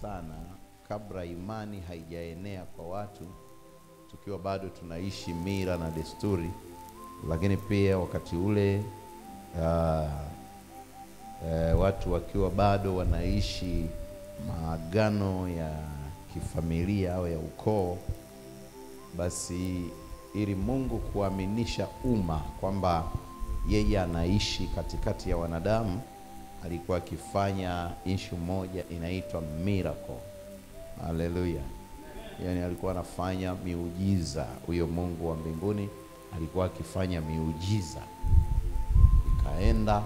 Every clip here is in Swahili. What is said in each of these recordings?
sana kabla imani haijaenea kwa watu, tukiwa bado tunaishi mila na desturi, lakini pia wakati ule watu wakiwa bado wanaishi maagano ya kifamilia au ya ukoo. Basi ili Mungu kuaminisha umma kwamba yeye anaishi katikati ya wanadamu, alikuwa akifanya issue moja inaitwa miracle. Haleluya. Yani alikuwa anafanya miujiza. Huyo Mungu wa mbinguni alikuwa akifanya miujiza. Ikaenda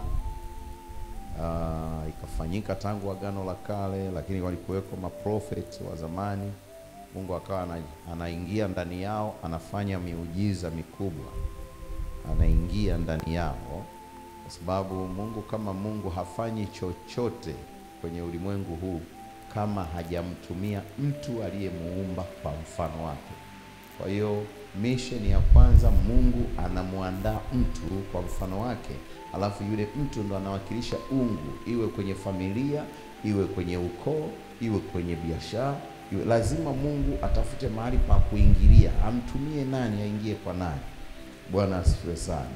ikafanyika tangu agano la kale, lakini walikuweko maprofeti wa zamani. Mungu akawa anaingia ndani yao, anafanya miujiza mikubwa, anaingia ndani yao, kwa sababu Mungu kama Mungu hafanyi chochote kwenye ulimwengu huu kama hajamtumia mtu aliyemuumba kwa mfano wake. Kwa hiyo mission ya kwanza, Mungu anamuandaa mtu kwa mfano wake, alafu yule mtu ndo anawakilisha ungu, iwe kwenye familia, iwe kwenye ukoo, iwe kwenye biashara. Lazima Mungu atafute mahali pa kuingilia, amtumie nani, aingie kwa nani. Bwana asifiwe sana.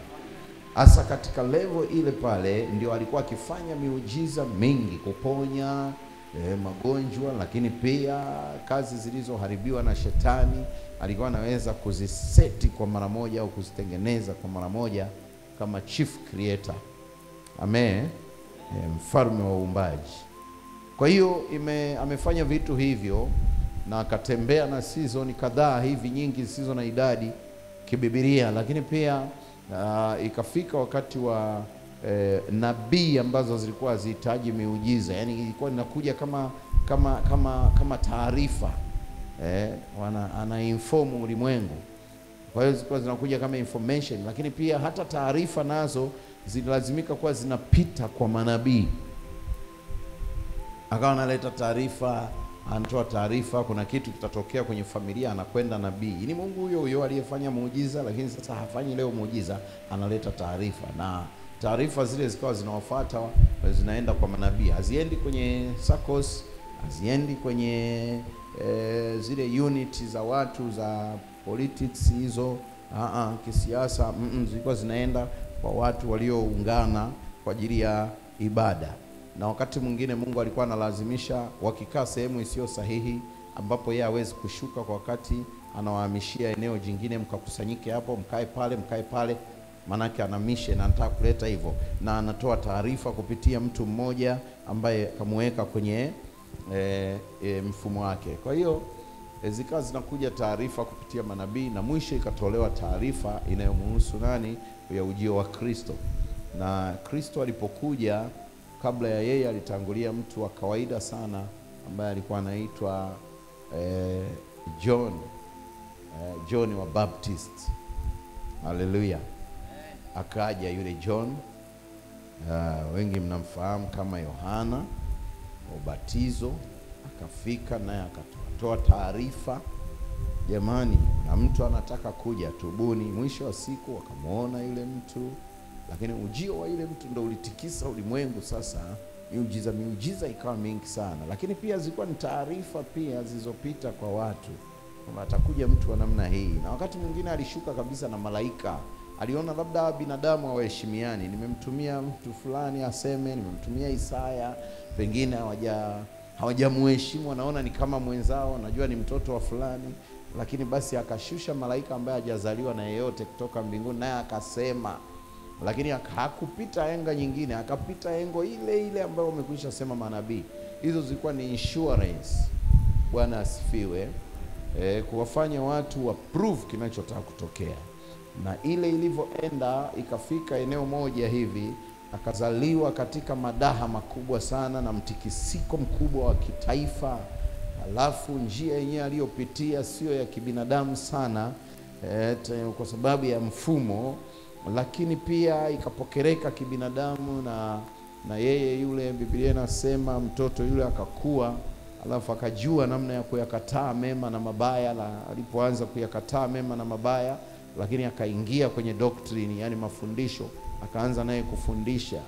Hasa katika level ile pale ndio alikuwa akifanya miujiza mingi, kuponya magonjwa, lakini pia kazi zilizoharibiwa na shetani alikuwa anaweza kuziseti kwa mara moja au kuzitengeneza kwa mara moja, kama chief creator. Amen. Mfalme wa uumbaji. Kwa hiyo amefanya vitu hivyo, na akatembea na season kadhaa hivi nyingi zisizo na idadi kibibilia, lakini pia ikafika wakati wa nabii ambazo zilikuwa zihitaji miujiza. Yani ilikuwa inakuja kama taarifa, ana inform ulimwengu. Kwa hiyo zilikuwa zinakuja kama information, lakini pia hata taarifa nazo zilazimika kuwa zinapita kwa manabii. Akawa analeta taarifa, anatoa taarifa, kuna kitu kitatokea kwenye familia, anakwenda nabii. Ni Mungu huyo huyo aliyefanya muujiza, lakini sasa hafanyi leo muujiza, analeta taarifa, na taarifa zile zikawa zinawafuata, zinaenda kwa manabii. Haziendi kwenye circles, haziendi kwenye zile unit za watu za politics hizo, kisiasa. Zilikuwa zinaenda kwa watu walioungana kwa ajili ya ibada. Na wakati mwingine Mungu alikuwa analazimisha wakikaa sehemu isiyo sahihi, ambapo yeye hawezi kushuka kwa wakati, anawahamishia eneo jingine, mkakusanyike hapo, mkae pale, manake ana mission, anataka kuleta hivyo, na anatoa taarifa kupitia mtu mmoja ambaye kamuweka kwenye mfumo wake. Kwa hiyo zikawa zinakuja taarifa kupitia manabii, na mwisho ikatolewa taarifa inayomhusu nani? Ya ujio wa Kristo. Na Kristo alipokuja, kabla ya yeye alitangulia mtu wa kawaida sana ambaye alikuwa anaitwa John wa Baptist. Haleluya. Akaja yule John, wengi mnamfahamu kama Yohana wa ubatizo. Akafika naye akatoa taarifa, jamani, na mtu anataka kuja, tubuni. Mwisho wa siku wakamuona yule mtu, lakini ujio wa yule mtu ndio ulitikisa ulimwengu. Sasa miujiza ikawa mingi sana, lakini pia zilikuwa ni taarifa pia zilizopita kwa watu kwamba atakuja mtu wa namna hii. Na wakati mwingine alishuka kabisa na malaika. Aliona labda binadamu hawaheshimiani, nimemtumia mtu fulani aseme, nimemtumia Isaya, pengine hawajamuheshimu, wanaona ni kama mwenzao, najua ni mtoto wa fulani, lakini basi akashusha malaika ambaye hajazaliwa na yeyote kutoka mbinguni, naye akasema. Lakini hakupita enga nyingine, akapita engo ile ambayo umekwisha sema manabii. Hizo zilikuwa ni insurance. Bwana asifiwe. Kuwafanya watu wa prove kinachotaka kutokea. Na ile ilivyoenda, ikafika eneo moja hivi, akazaliwa katika madaha makubwa sana na mtikisiko mkubwa wa kitaifa. Alafu njia yenyewe aliyopitia sio ya kibinadamu sana, kwa sababu ya mfumo, lakini pia ikapokereka kibinadamu. Na yeye yule, Biblia inasema mtoto yule akakua, alafu akajua namna ya kuyakataa mema na mabaya. Alipoanza kuyakataa mema na mabaya, lakini akaingia kwenye doctrine, yani mafundisho, akaanza naye kufundisha.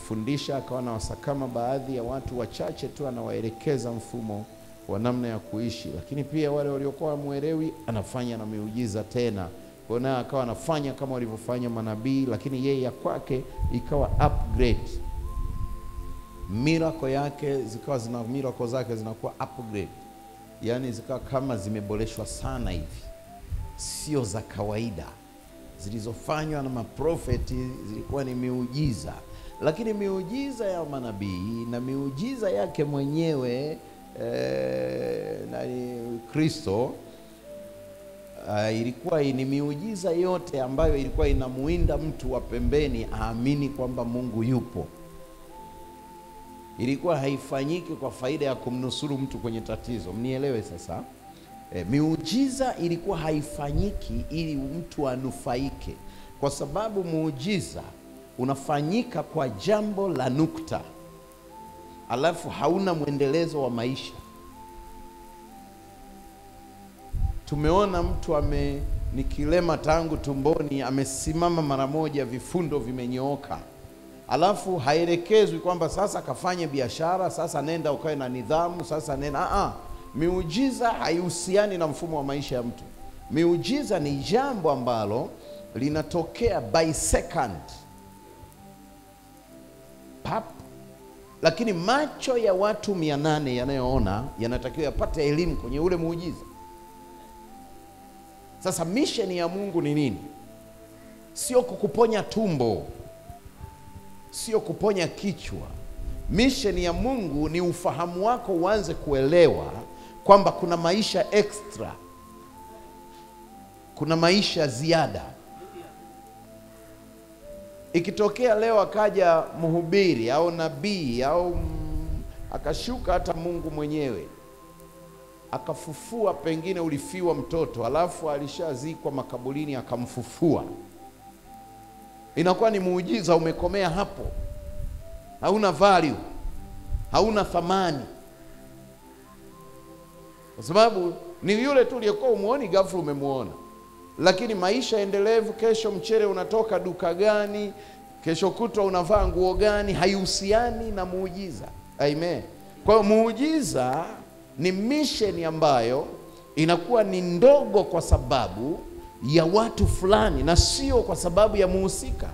akifundisha akawa na wasakama baadhi ya watu wachache tu, anawaelekeza mfumo wa namna ya kuishi. Lakini pia wale waliokuwa muelewi anafanya na miujiza tena. Kwa hiyo akawa anafanya kama walivyofanya manabii, lakini yeye ya kwake ikawa upgrade. Miracle yake zikawa miracle zake zinakuwa upgrade. Yani zikawa kama zimeboreshwa sana hivi. Sio za kawaida. Zilizofanywa na maprofeti zilikuwa ni miujiza. Lakini miujiza ya manabii na miujiza yake mwenyewe Kristo ilikuwa ni miujiza yote ambayo ilikuwa inamuinda mtu wa pembeni aamini kwamba Mungu yupo. Ilikuwa haifanyiki kwa faida ya kumnusuru mtu kwenye tatizo. Mnielewe sasa. Miujiza ilikuwa haifanyiki ili mtu anufaike, kwa sababu muujiza unafanyika kwa jambo la nukta, alafu hauna mwendelezo wa maisha. Tumeona mtu ni kilema tangu tumboni, amesimama mara moja, vifundo vimenyooka, alafu haelekezwi kwamba sasa kafanye biashara, sasa nenda ukae na nidhamu, sasa nenda. Miujiza haihusiani na mfumo wa maisha ya mtu. Miujiza ni jambo ambalo linatokea by second, pap. Lakini macho ya watu 800 yanayoona yanatakiwa yapate elimu kwenye ule muujiza. Sasa mission ya Mungu ni nini? Sio kukuponya tumbo, sio kuponya kichwa. Mission ya Mungu ni ufahamu wako uanze kuelewa kwamba kuna maisha extra, kuna maisha ziada. Ikitokea leo akaja mhubiri au nabii au akashuka hata Mungu mwenyewe akafufua, pengine ulifiwa mtoto alafu alishazikwa makaburini akamfufua, inakuwa ni muujiza umekomea hapo. Hauna value, hauna thamani, kwa sababu ni yule tu uliyekuwa umuoni, ghafla umemuona. Lakini maisha endelevu, kesho mchele unatoka duka gani, kesho kutwa unavaa nguo gani, haihusiani na muujiza. Amen. Kwa hiyo muujiza ni mission ambayo inakuwa ni ndogo kwa sababu ya watu fulani na sio kwa sababu ya muhusika.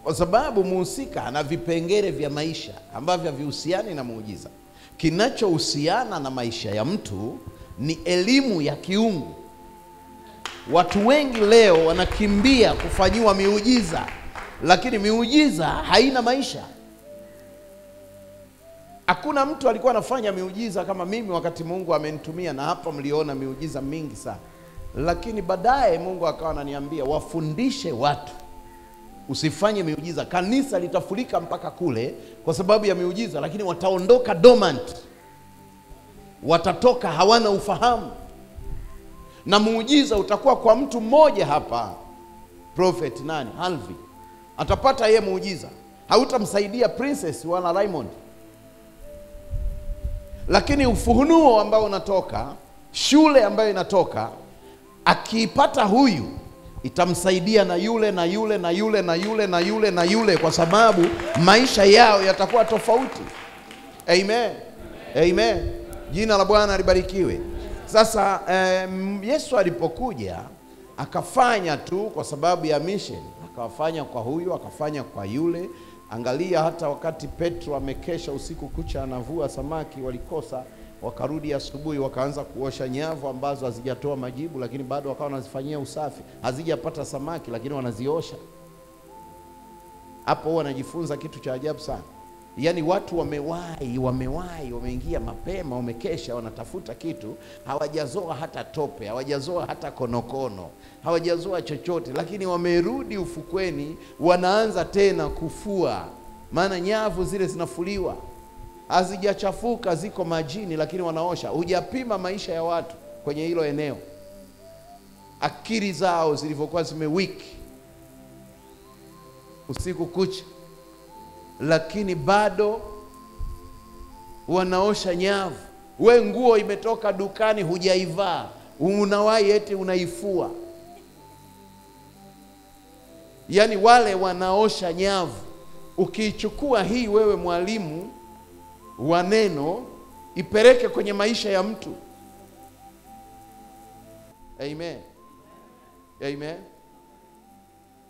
Kwa sababu muhusika ana vipengele vya maisha ambavyo havihusiani na muujiza. Kinachohusiana na maisha ya mtu ni elimu ya kiungu. Watu wengi leo wanakimbia kufanyiwa miujiza, lakini miujiza haina maisha. Hakuna mtu alikuwa anafanya miujiza kama mimi wakati Mungu amenitumia, na hapa mliona miujiza mingi sana. Lakini baadaye Mungu akawa ananiambia wafundishe watu, usifanye miujiza. Kanisa litafurika mpaka kule kwa sababu ya miujiza, lakini wataondoka dormant, watatoka hawana ufahamu. Na muujiza utakuwa kwa mtu mmoja hapa, prophet nani? Halvi. Atapata yeye muujiza, hautamsaidia Princess wala Raymond. Lakini ufunuo ambao unatoka, shule ambayo inatoka, akiipata huyu itamsaidia na yule na yule na yule na yule na yule na yule, kwa sababu maisha yao yatakuwa tofauti. Amen. Amen. Jina la Bwana libarikiwe. Sasa Yesu alipokuja akafanya tu kwa sababu ya mission, akawafanya kwa huyu, akafanya kwa yule. Angalia hata wakati Petro amekesha usiku kucha anavua samaki, walikosa, wakarudi asubuhi wakaanza kuosha nyavu ambazo hazijatoa majibu, lakini bado wakawa wanazifanyia usafi. Hazijapata samaki lakini wanaziosha. Hapo wanajifunza kitu cha ajabu sana. Yaani watu wamewahi, wameingia mapema, wamekesha, wanatafuta kitu, hawajazoa hata tope, hawajazoa hata konokono, hawajazoa chochote, lakini wamerudi ufukweni, wanaanza tena kufua. Maana nyavu zile zinafuliwa, hazijachafuka, ziko majini, lakini wanaosha. Hujapima maisha ya watu kwenye hilo eneo, akili zao zilivyokuwa zimewiki usiku kucha, lakini bado wanaosha nyavu. We nguo imetoka dukani hujaivaa, unawahi eti unaifua. Yaani wale wanaosha nyavu ukiichukua hii wewe mwalimu wa neno, ipeleke kwenye maisha ya mtu. Amen. Amen.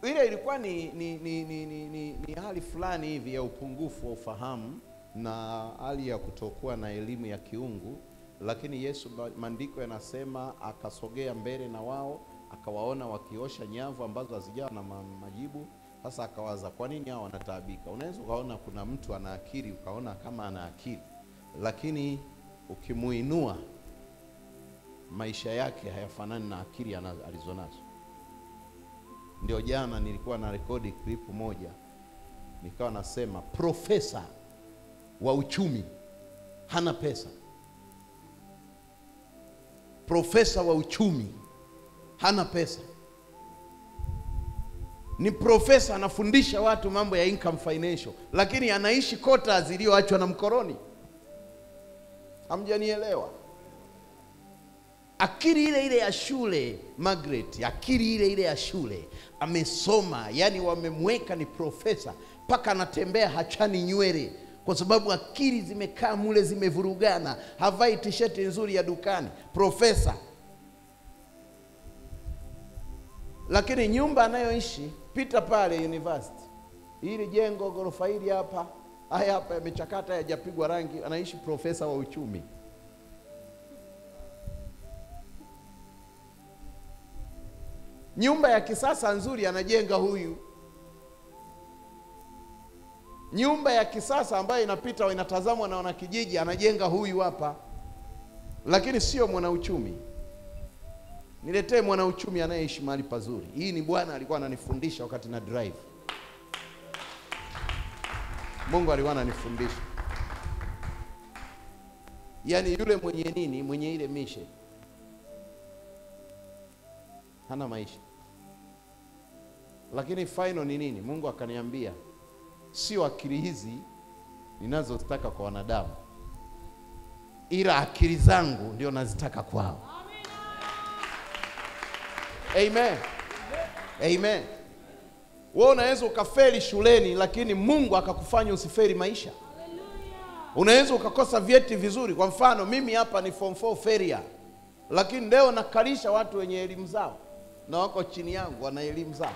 Ile ilikuwa ni hali fulani hivi ya upungufu wa ufahamu na hali ya kutokuwa na elimu ya kiungu, lakini Yesu, maandiko yanasema, akasogea mbele na wao, akawaona wakiosha nyavu ambazo hazijawa na majibu. Sasa akawaza, kwa nini hao wanataabika? Unaweza ukaona kuna mtu ana akili, ukaona kama ana akili, lakini ukimuinua maisha yake hayafanani na akili alizonazo. Ndio jana nilikuwa na rekodi clip moja, nikawa nasema profesa wa uchumi hana pesa. Profesa wa uchumi hana pesa. Ni profesa anafundisha watu mambo ya income financial, lakini anaishi kota zilizoachwa na mkoroni. Hamjanielewa? Akili ile ile ya shule, Margaret, akili ile ile ya shule, amesoma, yani wamemweka ni profesa, paka anatembea hachani nywele, kwa sababu akili zimekaa mule, zimevurugana, havai t-shirt nzuri ya dukani, profesa. Lakini nyumba anayoishi, pita pale university, hili jengo ghorofa hili hapa, haya hapa yamechakata, hayajapigwa rangi, anaishi profesa wa uchumi. Nyumba ya kisasa nzuri anajenga huyu. Nyumba ya kisasa ambayo inapita inatazamwa na wanakijiji anajenga huyu hapa. Lakini sio mwana uchumi. Niletee mwana uchumi anayeishi mahali pazuri. Hii ni Bwana alikuwa ananifundisha wakati na drive. Mungu alikuwa ananifundisha. Yaani yule mwenye nini, mwenye ile mishe, hana maisha. Lakini final ni nini? Mungu akaniambia, sio akili hizi ninazozitaka kwa wanadamu, ila akili zangu ndio nazitaka kwao. Amen. Amen. Wewe unaweza ukafeli shuleni, lakini Mungu akakufanya usifeli maisha. Unaweza ukakosa vyeti vizuri. Kwa mfano mimi hapa ni form 4 failure, lakini leo nakalisha watu wenye elimu zao na wako chini yangu, wana elimu zao.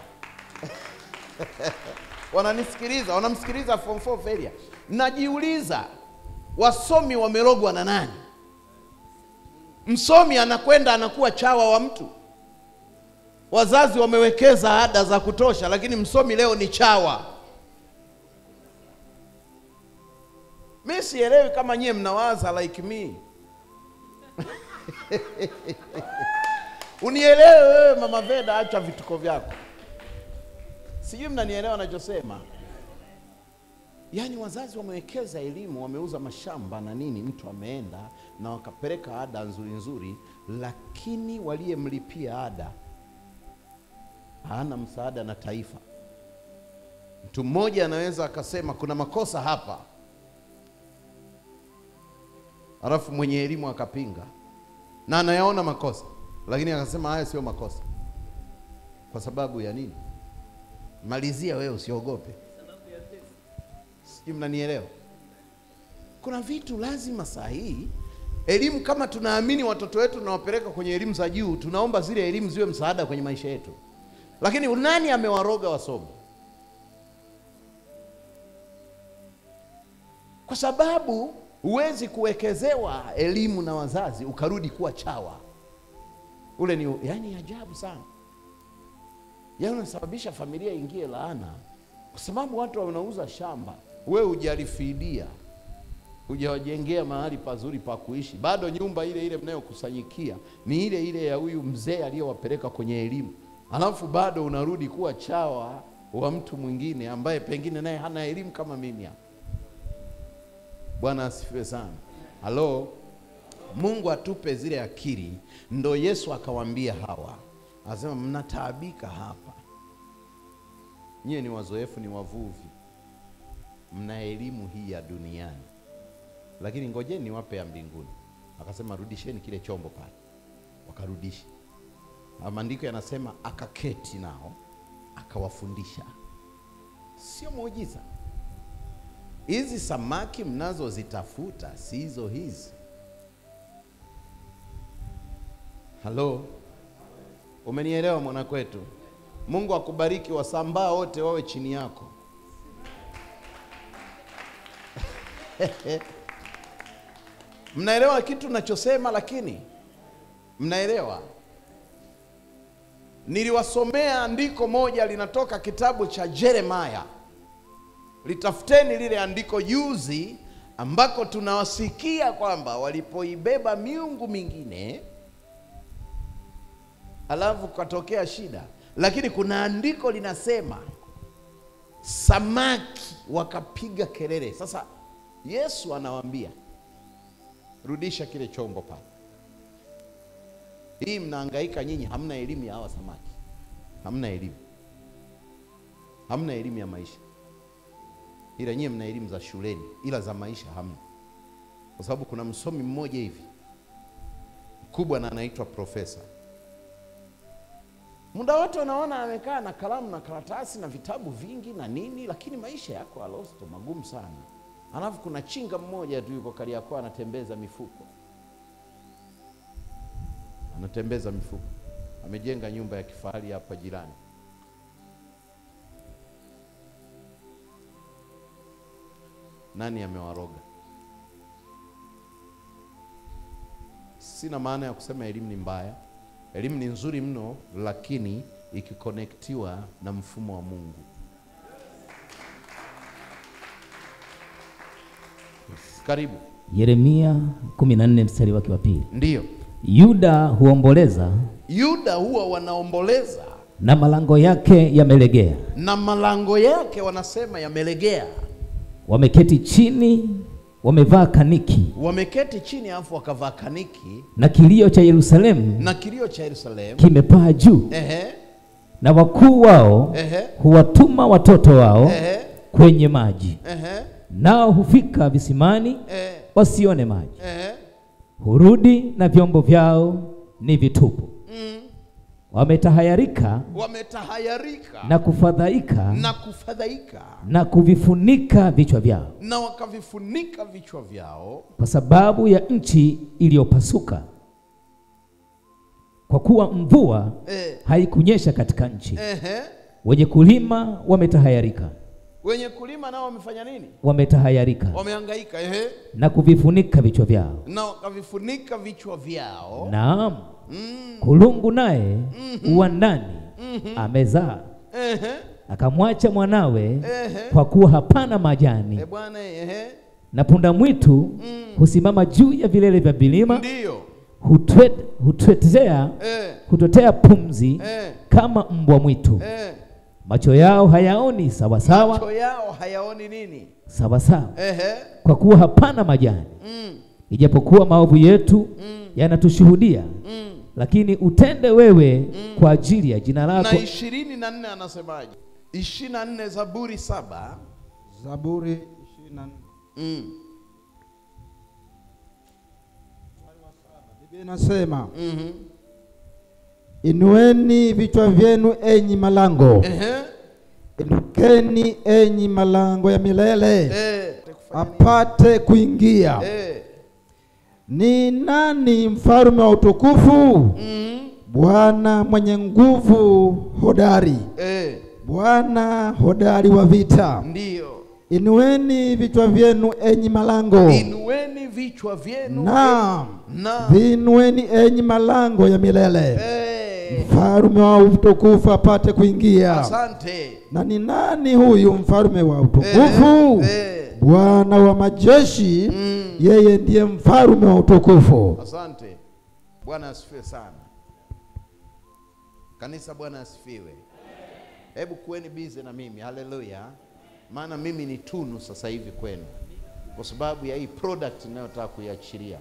Wananisikiliza, wanamsikiliza form 4 failure. Najiuliza, wasomi wamerogwa na nani? Msomi anakwenda anakuwa chawa wa mtu. Wazazi wamewekeza ada za kutosha, lakini msomi leo ni chawa. Mimi sielewi kama nyie mnawaza like me. Unielewe wewe Mama Veda, acha vituko vyako. Sijui mnanielewa ninachosema. Yaani wazazi wamewekeza elimu, wameuza mashamba na nini, mtu ameenda na wakapeleka ada nzuri nzuri, lakini waliyemlipia ada hana msaada na taifa. Mtu mmoja anaweza akasema kuna makosa hapa, alafu mwenye elimu akapinga na anayaona makosa, lakini akasema haya sio makosa. Kwa sababu ya nini? Malizia wewe, usiogope. Sijui mnanielewa. Kuna vitu lazima sahihi. Elimu, kama tunaamini watoto wetu tunawapeleka kwenye elimu za juu, tunaomba zile elimu ziwe msaada kwenye maisha yetu. Lakini nani amewaroga wasomi? Kwa sababu huwezi kuwekezewa elimu na wazazi ukarudi kuwa chawa. Ule ni yani ajabu sana. Yaani unasababisha familia ingie laana kwa sababu watu wanauza shamba, wewe hujalifidia, hujawajengea mahali pazuri pa kuishi. Bado nyumba ile ile mnayokusanyikia ni ile ile ya huyu mzee aliyowapeleka kwenye elimu. Alafu bado unarudi kuwa chawa wa mtu mwingine ambaye pengine naye hana elimu kama mimi hapa. Bwana asifiwe sana. Halo. Mungu atupe zile akili. Ndo Yesu akawaambia hawa, anasema mnataabika hapa, nyie ni wazoefu, ni wavuvi, mna elimu hii ya duniani, lakini ngojeni niwape ya mbinguni. Akasema rudisheni kile chombo pale. Wakarudisha. Maandiko yanasema akaketi nao akawafundisha. Sio muujiza. Hizi samaki mnazozitafuta si hizo hizi. Halo, umenielewa mwana kwetu? Mungu akubariki, wasambaa wote wawe chini yako. Mnaelewa kitu ninachosema? Lakini mnaelewa? Niliwasomea andiko moja linatoka kitabu cha Yeremia. Litafuteni lile andiko juzi, ambako tunawasikia kwamba walipoibeba miungu mingine alafu katokea shida. Lakini kuna andiko linasema samaki wakapiga kelele. Sasa Yesu anawaambia, rudisha kile chombo pale. Hii mnahangaika nyinyi, hamna elimu ya hawa samaki. Hamna elimu. Hamna elimu ya maisha. Ila nyinyi mna elimu za shuleni, ila za maisha hamna. Kwa sababu kuna msomi mmoja hivi mkubwa na anaitwa profesa. Muda wote unaona amekaa na kalamu na karatasi na vitabu vingi na nini, lakini maisha yako alosto magumu sana. Alafu kuna chinga mmoja tu yuko Kariakoo anatembeza mifuko. Anatembeza mifuko. Amejenga nyumba ya kifahari hapa jirani. Nani amewaroga? Sina maana ya kusema elimu ni mbaya. Elimu ni nzuri mno, lakini ikikonektiwa na mfumo wa Mungu. Karibu. Yeremia 14 mstari wake wa 2. Ndiyo. Yuda huomboleza. Yuda huwa wanaomboleza. Na malango yake yamelegea. Na malango yake wanasema yamelegea. Wameketi chini, wamevaa kaniki. Wameketi chini afu wakavaa kaniki. Na kilio cha Yerusalemu. Na kilio cha Yerusalemu kimepaa juu. Na wakuu wao huwatuma watoto wao kwenye maji. Nao hufika visimani wasione maji. Hurudi na vyombo vyao ni vitupu. Wametahayarika na kufadhaika na kuvifunika vichwa vyao. Na wakavifunika vichwa vyao kwa sababu ya nchi iliyopasuka, kwa kuwa mvua haikunyesha katika nchi. Wenye kulima wametahayarika. Wenye kulima nao wamefanya nini? Wametahayarika. Wamehangaika. Na kuvifunika vichwa vyao. Na wakavifunika vichwa vyao. Naam. Kulungu naye uwandani amezaa. Akamwacha mwanawe kwa kuwa hapana majani. Na punda mwitu husimama juu ya vilele vya bilima. Ndiyo. Hutotea pumzi kama mbwa mwitu. Macho yao hayaoni sawa sawa. Macho yao hayaoni nini? Sawa sawa. Kwa kuwa hapana majani. Ijapokuwa maovu yetu yanatushuhudia, lakini utende wewe kwa ajili ya jina lako. Na 24 anasemaje? 24 Zaburi 7. Zaburi 24. Biblia inasema, inueni vichwa vyenu enyi malango. Inukeni enyi malango ya milele. Apate kuingia. Ni nani mfalme wa utukufu? Bwana mwenye nguvu hodari. Bwana hodari wa vita. Ndiyo. Inueni vichwa vyenu enyi malango. Inueni vichwa vyenu. Naam. Viinueni enyi malango ya milele. Mfalme wa utukufu apate kuingia. Asante. Na ni nani huyu mfalme wa utukufu? Bwana wa majeshi. Yeye ndiye mfalme wa utukufu. Asante. Bwana asifiwe sana. Kanisa, Bwana asifiwe. Hebu kuweni busy na mimi. Haleluya. Maana mimi ni tunu sasa hivi kwenu, kwa sababu ya hii product ninayotaka kuiachilia.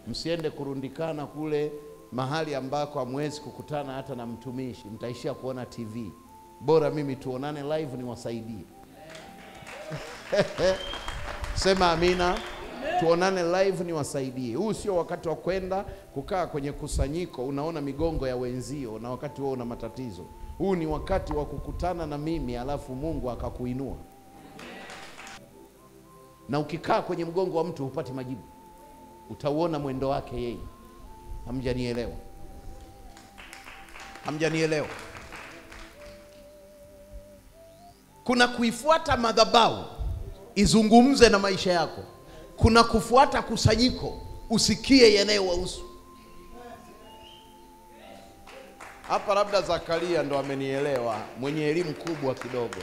Msiende kurundikana kule mahali ambako hamwezi kukutana hata na mtumishi, mtaishia kuona TV. Bora mimi tuonane live niwasaidie. Sema amina. Tuonane live niwasaidie. Huu sio wakati wa kwenda kukaa kwenye kusanyiko unaona migongo ya wenzio na wakati wewe una matatizo. Huu ni wakati wa kukutana na mimi alafu Mungu akakuinua. na ukikaa kwenye mgongo wa mtu hupati majibu, utauona mwendo wake yeye. Hamjanielewa? Hamjanielewa? Kuna kuifuata madhabahu izungumze na maisha yako, kuna kufuata kusanyiko usikie yanayowahusu. Hapa labda Zakaria ndo amenielewa, mwenye elimu kubwa kidogo.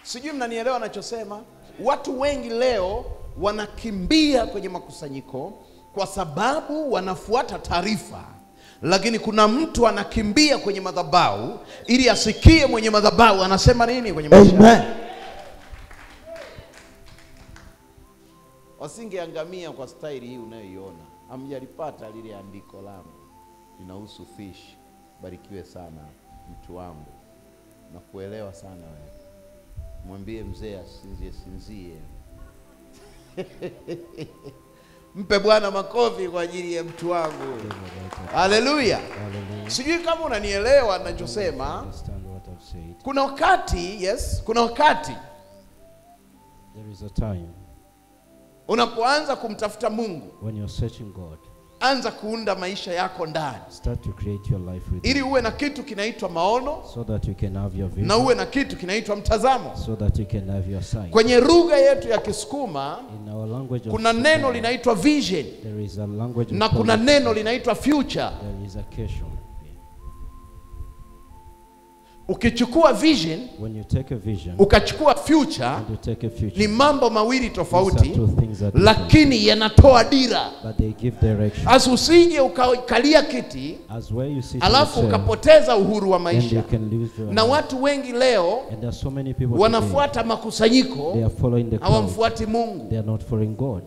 Sijui mnanielewa nachosema. Watu wengi leo wanakimbia kwenye makusanyiko kwa sababu wanafuata taarifa, lakini kuna mtu anakimbia kwenye madhabahu ili asikie mwenye madhabahu anasema nini kwenye maisha. Amen. Wasingeangamia kwa staili hii unayoiona. Hamjalipata lile andiko langu linahusu fish. Barikiwe sana mtu wangu, na kuelewa sana wewe. Mwambie mzee asinzie. Mpe Bwana makofi kwa ajili ya mtu wangu. Haleluya. Sijui kama unanielewa ninachosema. Kuna wakati, yes, kuna wakati there is a time unapoanza kumtafuta Mungu, when you're searching God, anza kuunda maisha yako ndani, start to create your life with ili uwe na kitu kinaitwa maono, so that you can have your vision, na uwe na kitu kinaitwa mtazamo. so that you can have your sight. Kwenye lugha yetu ya Kisukuma In our language of kuna neno linaitwa vision, there is a language na kuna neno linaitwa future. There is a question. Ukichukua vision, When you take a vision, ukachukua future, and you take a future, ni mambo mawili tofauti, these are two things that lakini yanatoa dira. but they give direction. Usije ukakalia kiti As where you sit alafu in the chair, ukapoteza uhuru wa and maisha. you can lose your Na life. watu wengi leo And there are so many people today, wanafuata makusanyiko, they are following the crowd. hawamfuati Mungu. They are not following God.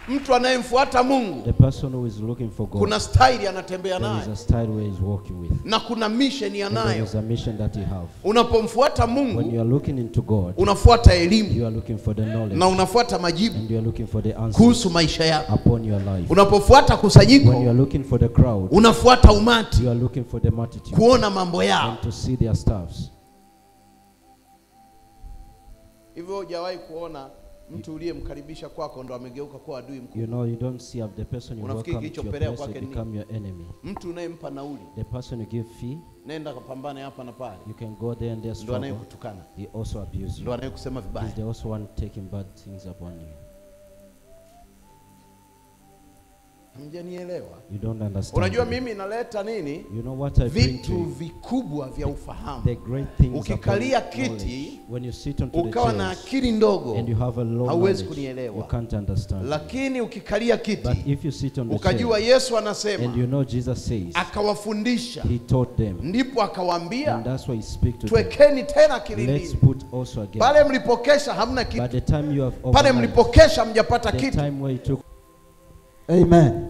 Mtu anayemfuata Mungu, The person who is looking for God, kuna style anatembea there is nayo, a style where he's walking with. na kuna mission And there anayo. is a mission that he have. Unapomfuata When Mungu, you are looking into God, unafuata elimu you are looking for the knowledge, na unafuata majibu and you are looking for the answers kuhusu maisha yako. upon your life. Unapofuata When you kusanyiko, are looking for the crowd, unafuata umati you are looking for the multitude kuona mambo yao. and to see their stuffs. Hivyo hujawahi kuona mtu uliyemkaribisha kwako ndo amegeuka kuwa adui mkubwa? You know, you don't see the person you Unafikiri welcome to your kilichopelea place kwake ni become your enemy. Mtu unayempa nauli, The person you give fee, nenda kapambane hapa na pale, you can go there and they ndo struggle. anayekutukana, He also abuse ndo you. anayekusema vibaya. He's the also one taking bad things upon you. Hamjanielewa? You don't understand. Unajua me. mimi naleta nini? You know what I bring to Vitu you? vikubwa vya ufahamu. The great things Ukikalia upon kiti, knowledge. When you sit onto the ukawa na chairs akili ndogo, and you have a low hauwezi knowledge, kunielewa. you can't understand. Lakini ukikalia But kiti, if you sit on the ukajua chair Yesu and anasema, you know Jesus says, akawafundisha, he taught them, ndipo and akawaambia, that's why he speak to them. twekeni tena Let's kilindini. put also again. Pale mlipokesha hamna By kitu. the time you have Pale overnight, mlipokesha mjapata the kitu. time where you took Amen.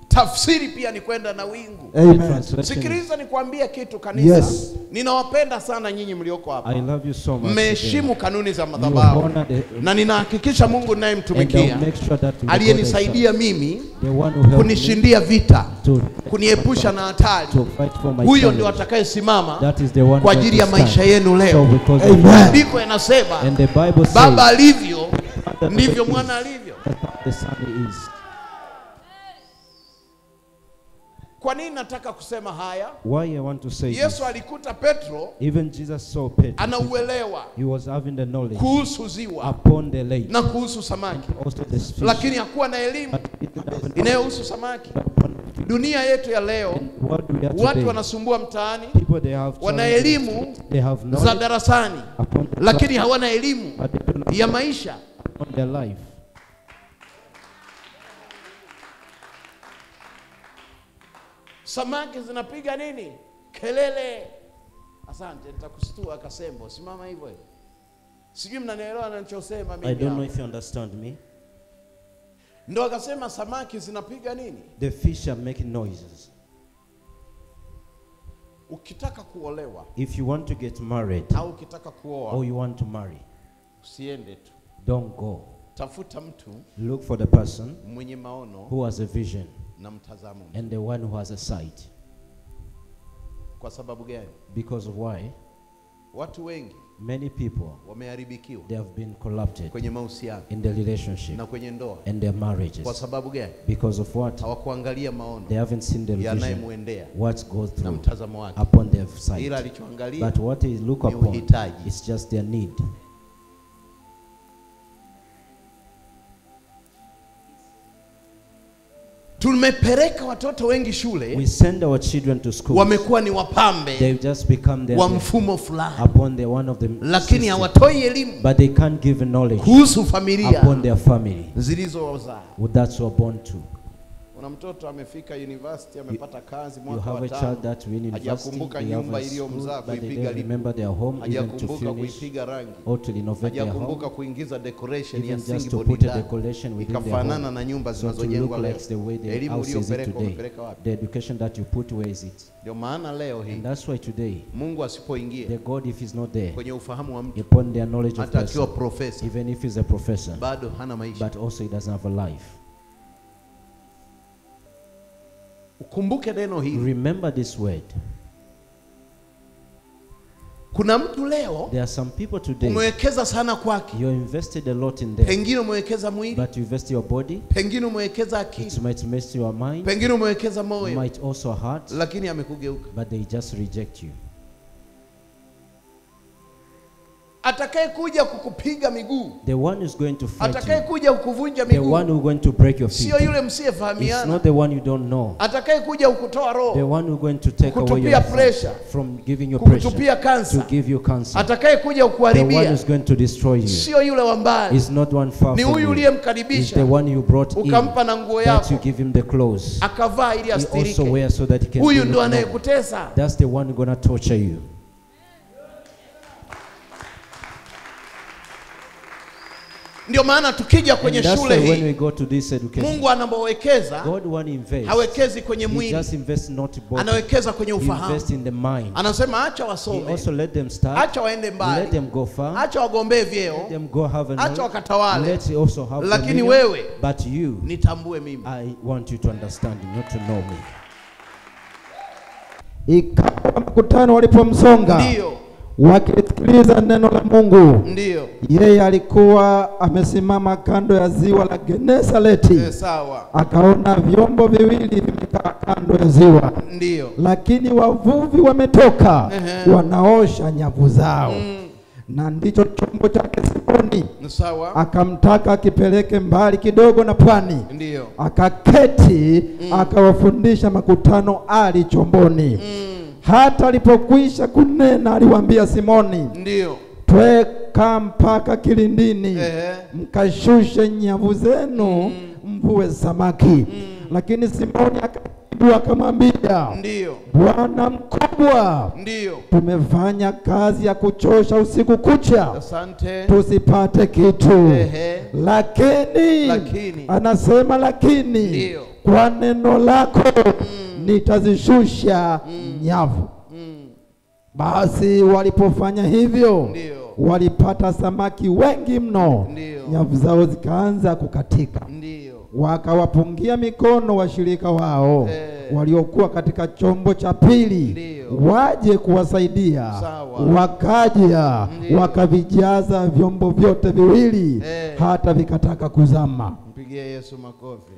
Tafsiri pia ni kwenda na wingu. the Amen. translation. Sikiliza nikwambie kitu kanisa. Yes. Ninawapenda sana nyinyi mlioko I hapa. love you so much. Mmeheshimu kanuni za You madhabahu. honor the, Na ninahakikisha Mungu and I'll ninayemtumikia make sure that you aliyenisaidia mimi the one who helped me kunishindia vita, to kuniepusha na hatari, fight for my huyo ndio challenge. atakayesimama That is the one kwa going ajili to ya maisha stand. yenu So leo. because Amen. of that, Andiko yanasema and the Bible says baba alivyo that ndivyo the mwana alivyo. the Son is. Kwa nini nataka kusema haya? Why I want to say this, Yesu alikuta Petro even Jesus saw Peter. anauelewa He was having the knowledge kuhusu ziwa upon the lake, na kuhusu samaki, also the fish. lakini hakuwa na elimu But he didn't have an inayohusu samaki. Dunia yetu ya leo, what we are watu today, wanasumbua mtaani, people they have wana challenges, elimu they have za knowledge darasani, upon the lakini hawana elimu but they don't ya have maisha. upon their life. Samaki zinapiga nini? Kelele. Asante, nitakustua Kasembo. Simama hivyo hivyo. Sijui mnanielewa ninachosema mimi. I don't know hapa. if you understand me. Ndio akasema samaki zinapiga nini? The fish are making noises. Ukitaka kuolewa If you want to get married au ukitaka kuoa, or you want to marry, usiende tu. don't go. Tafuta mtu Look for the person mwenye maono who has a vision na mtazamo. and the one who has a sight. Kwa sababu gani? Because of why? Watu wengi, many people, wameharibikiwa they have been corrupted kwenye mahusiano in their relationship na kwenye ndoa. and their marriages. Kwa sababu gani? Because of what? Hawakuangalia maono They haven't seen the vision, yanayemwendea what goes na through mtazamo wake. upon their sight. Ila alichoangalia But what they look ni upon uhitaji. is just their need. Tumepeleka watoto wengi shule, We send our children to school. wamekuwa ni wapambe They've just become their wa mfumo fulani, upon the one of them, lakini hawatoi elimu but they can't give knowledge kuhusu familia upon their family zilizowazaa. that's were born to. Una mtoto amefika university, amepata kazi You mwaka wa have a child 5, that win university, hajakumbuka they have nyumba a school, iliyomzaa but they kuipiga don't lipu, remember their home even to hajakumbuka finish kuipiga rangi, or to renovate their home, hajakumbuka kuingiza decoration ya even just singi to body put a ndani, decoration within their ikafanana home, na nyumba so to look zinazojengwa leo. like the way the Elimu house is uliyopeleka today. umepeleka wapi? The education that you put, where is it? Ndio maana leo hii And that's why today Mungu asipoingia the God, if he's not there kwenye ufahamu wa mtu, upon their knowledge of hata akiwa person, profesa, even if he's a professor, bado hana maisha. but also he doesn't have a life. Ukumbuke neno hili. Remember this word. Kuna mtu leo There are some people today, umewekeza sana kwake, you invested a lot in them, pengine umewekeza mwili, but you invest your body, pengine umewekeza it akili, might mess your mind, pengine umewekeza moyo, might also hurt, lakini amekugeuka. but they just reject you. Atakaye kuja kukupiga miguu, The one who's going to fight atakaye you, kuja kukuvunja the miguu, one who's going to break your feet, sio yule it's msiyefahamiana. not the one you don't know. Atakaye kuja kukutoa The roho, one who's going to take away kukutupia your pressure, from giving you pressure, kukutupia to kansa, give you cancer. atakaye kuja The one kukuharibia, who's going to destroy you sio yule wa mbali, is not one far ni from huyu you. It's uliyemkaribisha, the one you brought in, ukampa na nguo that you yako, give him the clothes. akavaa ili He also astirike. wears so that he can Huyu be ndo looked normal. anayekutesa. That's the one who's going to torture you. Ndio maana tukija And kwenye that's shule why when hii, we go to this education, Mungu anapowekeza God want to invest. hawekezi kwenye He mwili, just invests not body. anawekeza kwenye He ufahamu. invests in the mind. Anasema acha He wasome, also let them start. acha waende Let mbali, them go far. acha wagombee Let vyeo, them go have a acha knowledge. wakatawale, Let also have lakini dominion. wewe But you, nitambue mimi. I want you to understand me, not to know me. Ikawa mkutano walipomsonga Ndio, wakisikiliza neno la Mungu, ndio, yeye alikuwa amesimama kando ya ziwa la Genesareti. sawa, Akaona vyombo viwili vimekaa kando ya ziwa, ndio, lakini wavuvi wametoka Ehe. wanaosha nyavu zao. Na ndicho chombo chake Simoni. sawa, Akamtaka akipeleke mbali kidogo na pwani. ndio, Akaketi akawafundisha makutano ali chomboni. Hata alipokwisha kunena aliwaambia Simoni, ndio, tweka mpaka kilindini, Ehe. mkashushe nyavu zenu mvue samaki. Lakini Simoni akajibu akamwambia, ndio, Bwana mkubwa, ndio, tumefanya kazi ya kuchosha usiku kucha asante, tusipate kitu. Ehe. Lakini anasema lakini Ndio. kwa neno lako nitazishusha nyavu. Basi walipofanya hivyo, Ndio. walipata samaki wengi mno, Ndio. nyavu zao zikaanza kukatika. ndio, Wakawapungia mikono washirika wao waliokuwa katika chombo cha pili, Ndio. waje kuwasaidia. Sawa. Wakaja Ndio. wakavijaza vyombo vyote viwili hata vikataka kuzama. mpigie Yesu makofi.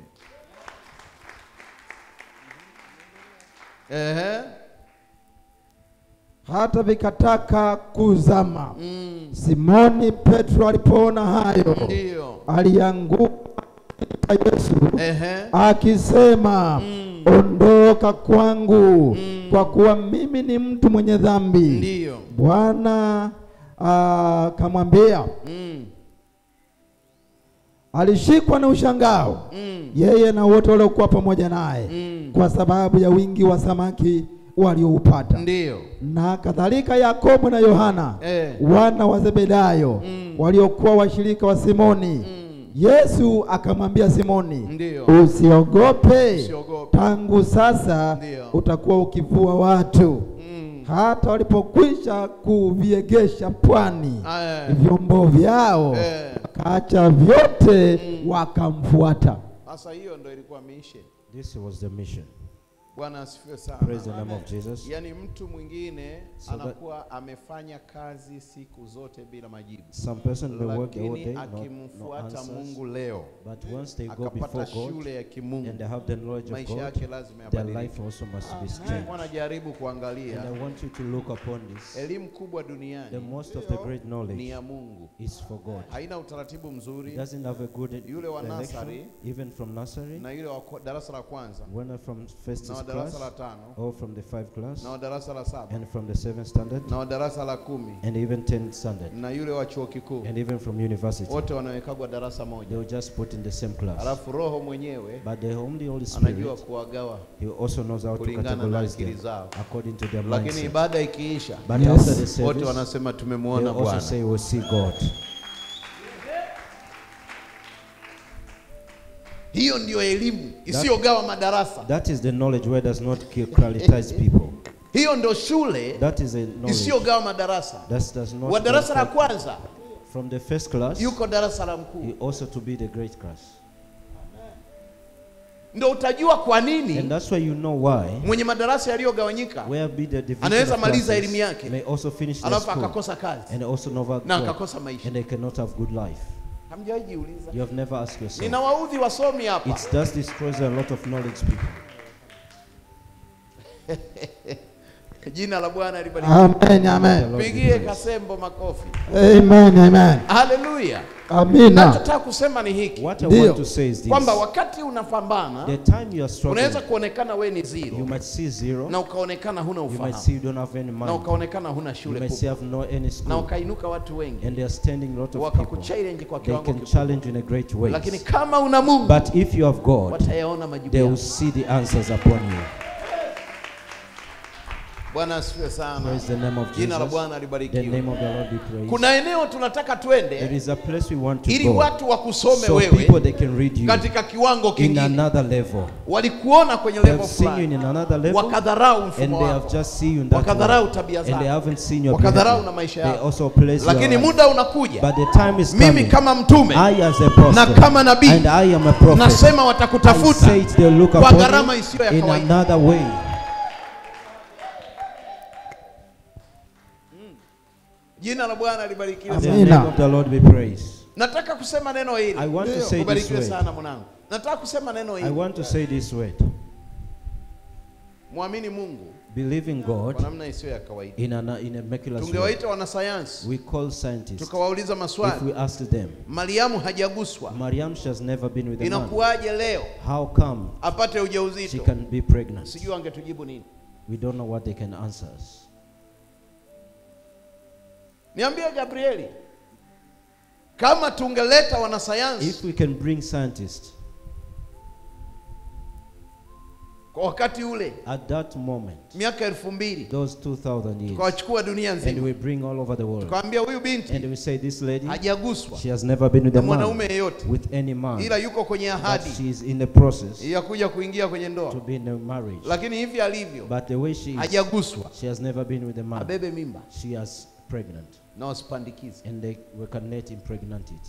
Ehe, Hata vikataka kuzama. Simoni Petro alipoona hayo, ndio, alianguka kwa Yesu ehe, akisema, ondoka kwangu, kwa kuwa mimi ni mtu mwenye dhambi. ndio, Bwana akamwambia, alishikwa na ushangao yeye na wote waliokuwa pamoja naye kwa sababu ya wingi wa samaki walioupata. ndio, Na kadhalika Yakobo na Yohana wana wa Zebedayo waliokuwa washirika wa Simoni. Yesu akamwambia Simoni, Ndio. usiogope, Usiogope. tangu sasa Ndio. utakuwa ukivua watu. Hata walipokwisha kuviegesha pwani vyombo vyao, wakaacha vyote wakamfuata. Sasa hiyo ndio ilikuwa mission. This was the mission. Bwana asifiwe sana. Praise the name of Jesus. Yaani mtu mwingine So anakuwa amefanya kazi siku zote bila majibu. Some person may work all day, Lakini no akimfuata answers. Mungu leo, But once they go akapata before God shule ya kimungu, and they have the knowledge of maisha God, yake lazima their yabadilike. life also must be changed. Wanajaribu kuangalia And I want you to look upon this. elimu kubwa The duniani most of the great ni knowledge ya Mungu. is for God. Haina utaratibu It mzuri. doesn't have a good Yule wa direction, nursery even from nursery, na yule wa darasa la kwanza when from first na wa class, darasa la tano or from the 5th class, na wa darasa la saba and from the 7th standard, na wa darasa la 10 and even 10th standard, na yule wa chuo kikuu, and even from university. wote wanawekagwa darasa They moja. will just put in the same class. Alafu Roho mwenyewe But the Holy anajua Spirit, kuwagawa He also knows how to kulingana na categorize akili them zao. according to their Lakini mindset. ibada ikiisha, But Yes. after the wote service, wanasema they tumemwona also Bwana. say we'll see God. Hiyo ndio elimu isiyogawa madarasa. That is the knowledge where does not qualitize people. Hiyo ndio shule That is a knowledge isiyogawa madarasa. that does not Wa darasa la qualify- kwanza from the first class, yuko darasa la mkuu. he also to be the great class. Ndio utajua kwa And nini that's why you know why, mwenye madarasa yaliyogawanyika where be the division anaweza of maliza classes, elimu yake may also finish their alafu school akakosa kazi and also never na work, akakosa maisha. and they cannot have good life. Hamjawahi jiuliza? You have never asked yourself. Ninawaudhi wasomi hapa. It does destroys a lot of knowledge people. Jina la Bwana libarikiwe. Amen, amen. Pigie Kasembo makofi. Amen, amen. Haleluya. Amina. Nachotaka kusema ni hiki What I Ndio. want to say is this. kwamba wakati unapambana The time you are struggling, unaweza kuonekana we ni you zero might see zero, na ukaonekana huna you might ufahamu see you don't have any na money, ukaonekana huna you shule might see kubwa have no any na school, ukainuka watu wengi and they are standing a lot of people. wakakuchallenge kwa They kiwango can kikubwa, challenge in a great way. lakini kama una Mungu But if you have God, watayaona majibu they will yao. see the answers upon you. Bwana asifiwe sana. Praise the name of Jina la Jesus. Bwana The libarikiwe. name of the Lord be praised. Kuna eneo tunataka There twende is a place we want to ili go, watu wakusome so wewe people they can read you katika kiwango in kingine. another level. Walikuona kwenye They level have seen you in fulani, another level, wakadharau and mfumo they have wako, just seen you in that wakadharau way, tabia and they zako, haven't seen your wakadharau behavior. na maisha They yako. also place Lakini your life. muda unakuja, But the time is mimi coming. kama mtume I as a na prophet kama nabii and I am a prophet. nasema I watakutafuta say it, they'll look kwa upon gharama you isiyo ya in kawaida. another way. Jina la Bwana libarikiwe The sana. Amen. name of the Lord be praised. Nataka kusema neno hili. I want to Ndio, say this ubarikiwe word. sana mwanangu. Nataka kusema neno I hili. want to say this word. Muamini Mungu Believing kwa God namna isiyo ya kawaida. in a miraculous way. Tungewaita wanasayansi We call scientists. tukawauliza If maswali. we ask them, Mariamu hajaguswa, Mariam she has never been with a man. inakuwaje leo How come apate she ujauzito? can be pregnant? Sijui angetujibu nini. We don't know what they can answer us. Niambie Gabrieli, kama tungeleta wanasayansi If we can bring scientists kwa wakati ule at that moment, miaka 2000 those 2000 years, tukawachukua dunia and nzima we bring all over the world, tukamwambia huyu binti and we say this lady, hajaguswa she has never been with a na man, mwanaume yeyote, with any man, ila yuko kwenye but ahadi she is in the process ya kuja kuingia kwenye to ndoa, be in a marriage. lakini hivi alivyo But the way she is, hajaguswa, she has never been with a man. abebe mimba She has pregnant, na wasipandikize. and we can let impregnate it.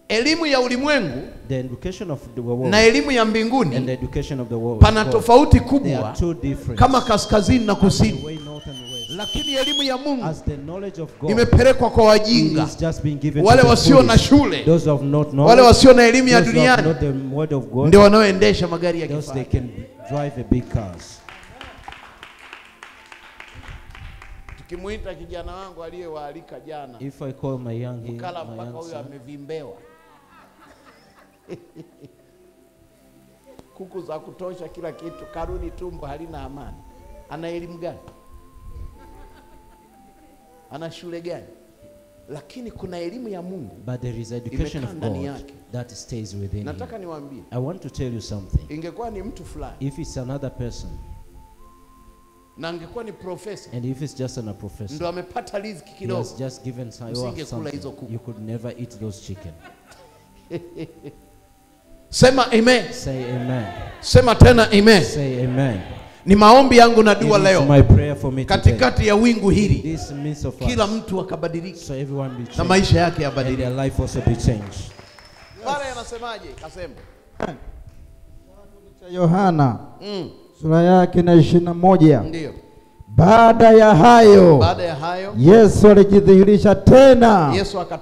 Elimu ya ulimwengu The education of the world na elimu ya and the mbinguni education of the world, pana God, tofauti they kubwa are two different. kama kaskazini na The kusini, way north and west. lakini elimu ya Mungu As the knowledge of God imepelekwa kwa wajinga, is just being given wale to the wasio na foolish. shule, Those who have not wale knowledge, wasio na elimu ya those who have duniani not the word of God, ndio wanaoendesha magari ya those they kifahari. can drive a big cars. Tukimuita kijana wangu aliyewaalika jana, If I call my young mkala my mpaka young huyo son, amevimbewa kuku za kutosha, kila kitu, karudi tumbo halina amani. Ana elimu gani? Ana shule gani? Lakini kuna elimu ya Mungu but there is education imekaa of ndani God yake. that stays within him. Nataka niwaambie, I want to tell you something. ingekuwa ni mtu fulani If it's another person, na angekuwa ni profesa and if it's just a professor, ndo amepata riziki he kidogo, has just given Msingekula hizo something, kuku. you could never eat those chicken. sema amen. Say amen. Sema tena amen. Say amen. Ni maombi yangu na It dua is leo my prayer for me today. katikati ya wingu hili, This means of kila us, mtu akabadilika so everyone be na changed maisha yake and yabadilike. their life also be changed. Pale anasemaje? Kasembo Yohana sura yake na 21. Ndio. Baada ya hayo Yesu alijidhihirisha tena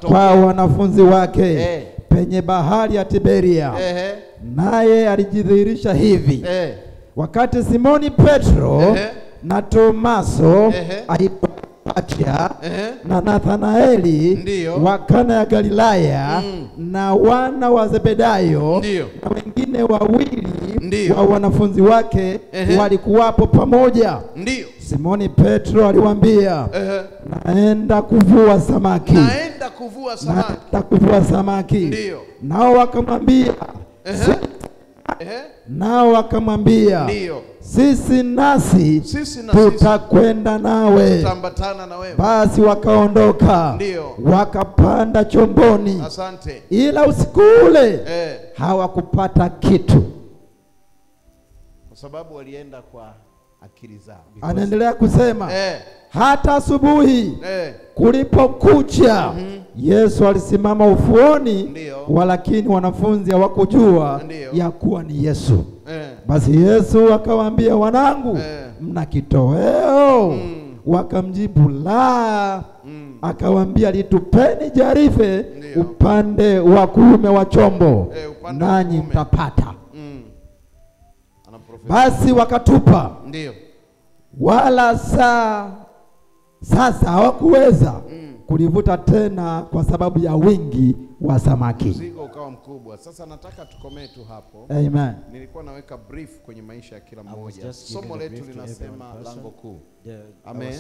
kwa wanafunzi wake penye bahari ya Tiberia. Naye alijidhihirisha hivi wakati Simoni Petro na Tomaso Aitwatia na Nathanaeli wa Kana ya Galilaya na wana wa Zebedayo na wengine wawili wa wanafunzi wake walikuwapo pamoja. Simoni Petro aliwaambia, naenda kuvua samaki. Nao wakamwambia, sisi nasi tutakwenda nawe. Tutambatana na wewe. Basi wakaondoka, wakapanda chomboni. Ila usiku ule hawakupata kitu, kwa sababu walienda kwa akili zao. Anaendelea kusema hata asubuhi kulipokucha Yesu alisimama ufuoni, walakini wanafunzi hawakujua ya kuwa ni Yesu. Basi Yesu akawaambia, wanangu, mna kitoweo? Wakamjibu, la. Akawaambia, litupeni jarife upande wa kuume wa chombo, nanyi mtapata. Basi wakatupa. Wala sasa hawakuweza kulivuta tena kwa sababu ya wingi wa samaki. Mzigo ukawa mkubwa. Sasa nataka tukomee tu hapo. Amen. Nilikuwa naweka brief kwenye maisha ya kila mmoja. Somo letu linasema lango kuu. Amen.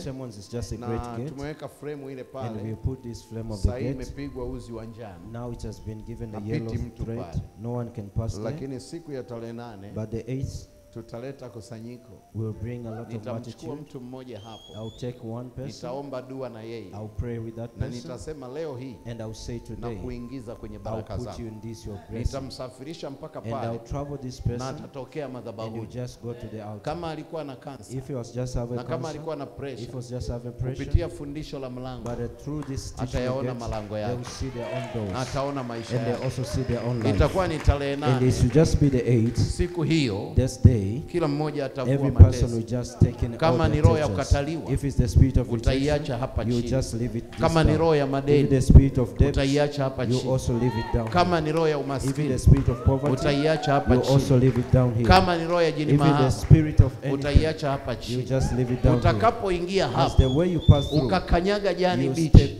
Na tumeweka frame ile pale. And we put this flame of the gate. Imepigwa uzi wa njano. Now it has been given a yellow thread. No one can pass there. Lakini siku ya tarehe 8, but the 8th, tutaleta kusanyiko. We'll bring a lot of multitude. Nitamchukua mtu mmoja hapo. I'll take one person. Nitaomba dua na yeye. I'll pray with that person. Na nitasema leo hii. And I'll say today. Na kuingiza kwenye baraka zako. I'll put you in this your blessing. Nitamsafirisha mpaka pale. And I'll travel this person. Na atatokea madhabahuni. And you just go to the altar. Kama alikuwa na cancer. If he was just having cancer. Na kama alikuwa na pressure. If he was just having pressure. Kupitia fundisho la mlango. But through this teaching, atayaona malango yake. They will see their own doors. Ataona maisha yake. And they also see their own life. Itakuwa ni tarehe 8. And it should just be the 8th. Siku hiyo. This day. Kila mmoja every person will just take in. Kama ni roho ya kukataliwa, if it's the spirit of utaiacha hapa chini. You just leave it. Kama ni roho ya madeni, the spirit of debt, utaiacha hapa chini. You also leave it down. Kama ni roho ya umaskini, the spirit of poverty, utaiacha hapa chini. You also leave it down here. Kama ni roho ya jini mahali, the spirit of utaiacha hapa chini. You just leave it down. Utakapoingia hapo, the way you pass through, ukakanyaga jani bichi,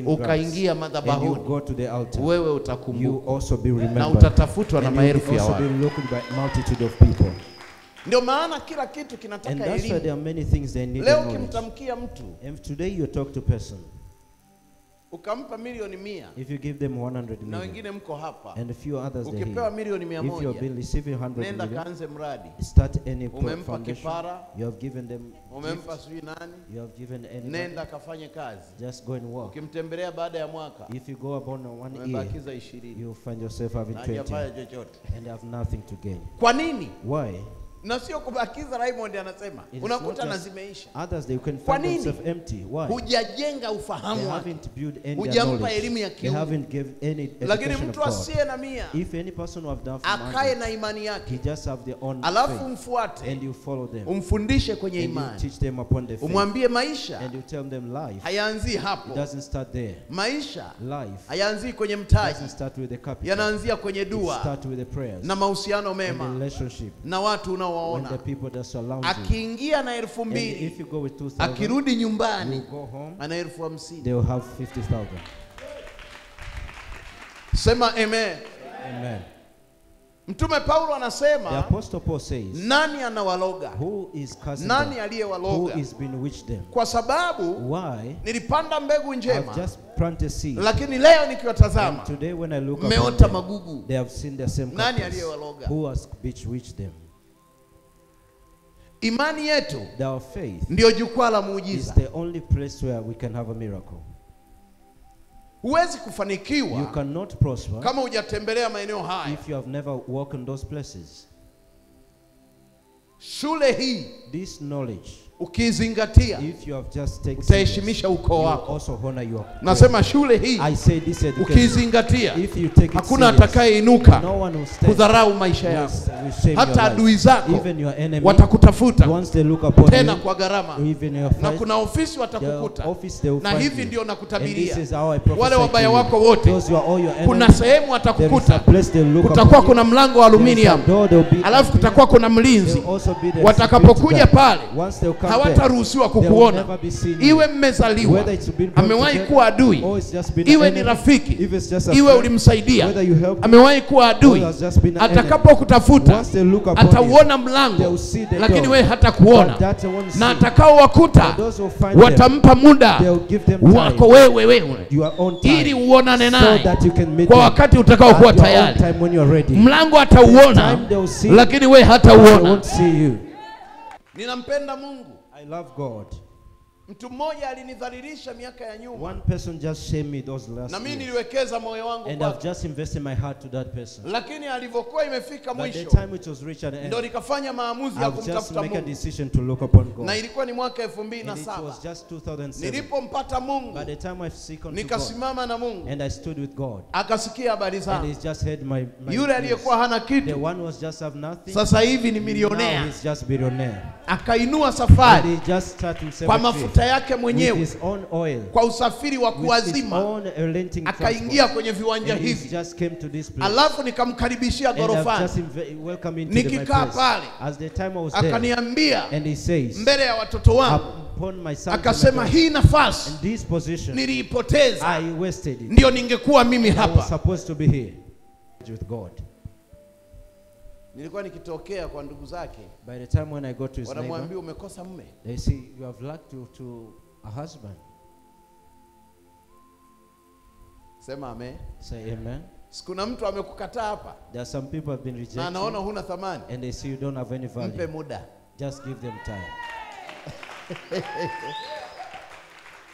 ukaingia madhabahuni, you go to the altar, wewe utakumbuka. You also be remembered. Na utatafutwa na maelfu ya watu. You also be looked by multitude of people. Ndio maana kila kitu kinataka elimu. And that's why there are many things they need. Leo kimtamkia mtu. And today you talk to person. Ukampa milioni 100. If you give them 100 million. Na wengine mko hapa. And a few others they ukipewa milioni 100. If you have been receiving 100 million. Nenda kaanze mradi. Start any umempa kipara. You have given them. Umempa sui nani. You have given any. Nenda kafanye kazi. Just go and work. Ukimtembelea baada ya mwaka. If you go upon 1 year. Umebakiza 20. You find yourself having 20. And have nothing to gain. Kwa nini? Why? Na sio kubakiza. Raymond anasema unakuta na zimeisha. Others they can find themselves empty. Why? Hujajenga ufahamu. They haven't built any hujampa elimu ya kiungu. They haven't given any education. Lakini mtu asiye na 100, if any person who have done akae na imani yake, he just have their own alafu faith, mfuate, and you follow them, umfundishe kwenye imani, teach them upon the faith, umwambie maisha, and you tell them life hayaanzi hapo. It doesn't start there. Maisha life hayaanzi kwenye mtaji, doesn't start with the capital, yanaanzia kwenye dua, it start with the prayers, na mahusiano mema, and the relationship, na watu unaowaona. the people that surround you. Akiingia na 2,000, if you go with 2,000, akirudi nyumbani, you go home, ana 50,000. they will have 50,000. Sema amen. Amen. Mtume Paulo anasema, the Apostle Paul says, nani anawaloga? Who is cursing nani them? aliyewaloga? Who is bewitched them? Kwa sababu why? Nilipanda mbegu njema, I've just planted seed, lakini leo nikiwatazama, today when I look meota them, magugu. They have seen the same. Nani aliyewaloga? Who has bewitched them? Imani yetu, our faith, ndio jukwaa la is muujiza. the only place where we can have a miracle. Huwezi kufanikiwa, you cannot prosper, kama hujatembelea maeneo haya. If you have never walked in those places. Shule hii, this knowledge, Ukizingatia if you have just taken utaheshimisha ukoo wako. also honor your Nasema shule hii I say this education, ukizingatia if you take it hakuna serious, atakayeinuka no one will stand, kudharau maisha yako. will shame Hata your adui life. zako Even your enemy, watakutafuta once they look upon tena you, kwa gharama, even your na fight, kuna ofisi the watakukuta. office they will Na find hivi you. ndio And nakutabiria, this is how I prophesy wale to wabaya you. wako wote, Those who are all your kuna enemies, sehemu there is a watakukuta. place they look Kutakuwa upon kuna you. mlango wa There is a aluminium, door they will be alafu open. kutakuwa kuna There mlinzi. will also be the Watakapokuja security guard. pale Once they come there, hawataruhusiwa they will kukuona, never be seen. iwe mmezaliwa, Whether it's been born amewahi together, kuwa adui, or it's just been iwe an ni enemy, rafiki, if it's just a iwe friend, ulimsaidia, whether you help, amewahi kuwa adui, or it's just been an enemy. atakapokutafuta Once they look upon atauona you, mlango, they will see the lakini door, wewe hata but kuona. that they won't Na see. atakaowakuta For those who find them, watampa muda they will give them time, wako wewe your own time, ili uonane so naye that you can meet kwa them wakati utakaokuwa at your own tayari. time when you're ready. Mlango The atauona, time they will see, lakini wewe but hatauona. they won't see you. Ninampenda Mungu. I love God. Mtu mmoja alinidhalilisha miaka ya nyuma, One person just shamed me those last na mimi years, niliwekeza moyo wangu and I've kwake, just invested my heart to that person. lakini alivyokuwa imefika But the mwisho time it was reached at the ndo end, nikafanya maamuzi ya I've just kumtafuta make a Mungu, decision to look upon God. na ilikuwa ni mwaka And it 2007. was just 2007. Nilipompata Mungu By the time I seek unto God, nikasimama na Mungu, and I stood with God, akasikia habari and zangu. He just heard my Yule news. aliyekuwa hana The kitu one was just have nothing. sasa hivi ni Now milionea, he's just billionaire. akainua And safari he just started himself kwa a trip mafuta yake with mwenyewe, his own oil, kwa usafiri wa with his kuwazima, own renting akaingia transport. kwenye viwanja And he hivi, just came to this place. alafu nikamkaribishia And I've ghorofani. just welcomed him to my Nikikaa place. pale, As the time I was there, akaniambia and he says, mbele ya watoto wangu, upon my son, akasema hii nafasi in this position, niliipoteza, I wasted it. ndio ningekuwa mimi I was hapa. supposed to be here with God. Nilikuwa nikitokea kwa ndugu zake, By the time when I got to his neighbor, wanamwambia umekosa mume. they say, you have lacked to a husband. Sema amen. Say amen. Sikuna mtu amekukataa hapa There are some people have been na rejected, anaona huna thamani, and they say you don't have any value. mpe muda. Just give them time.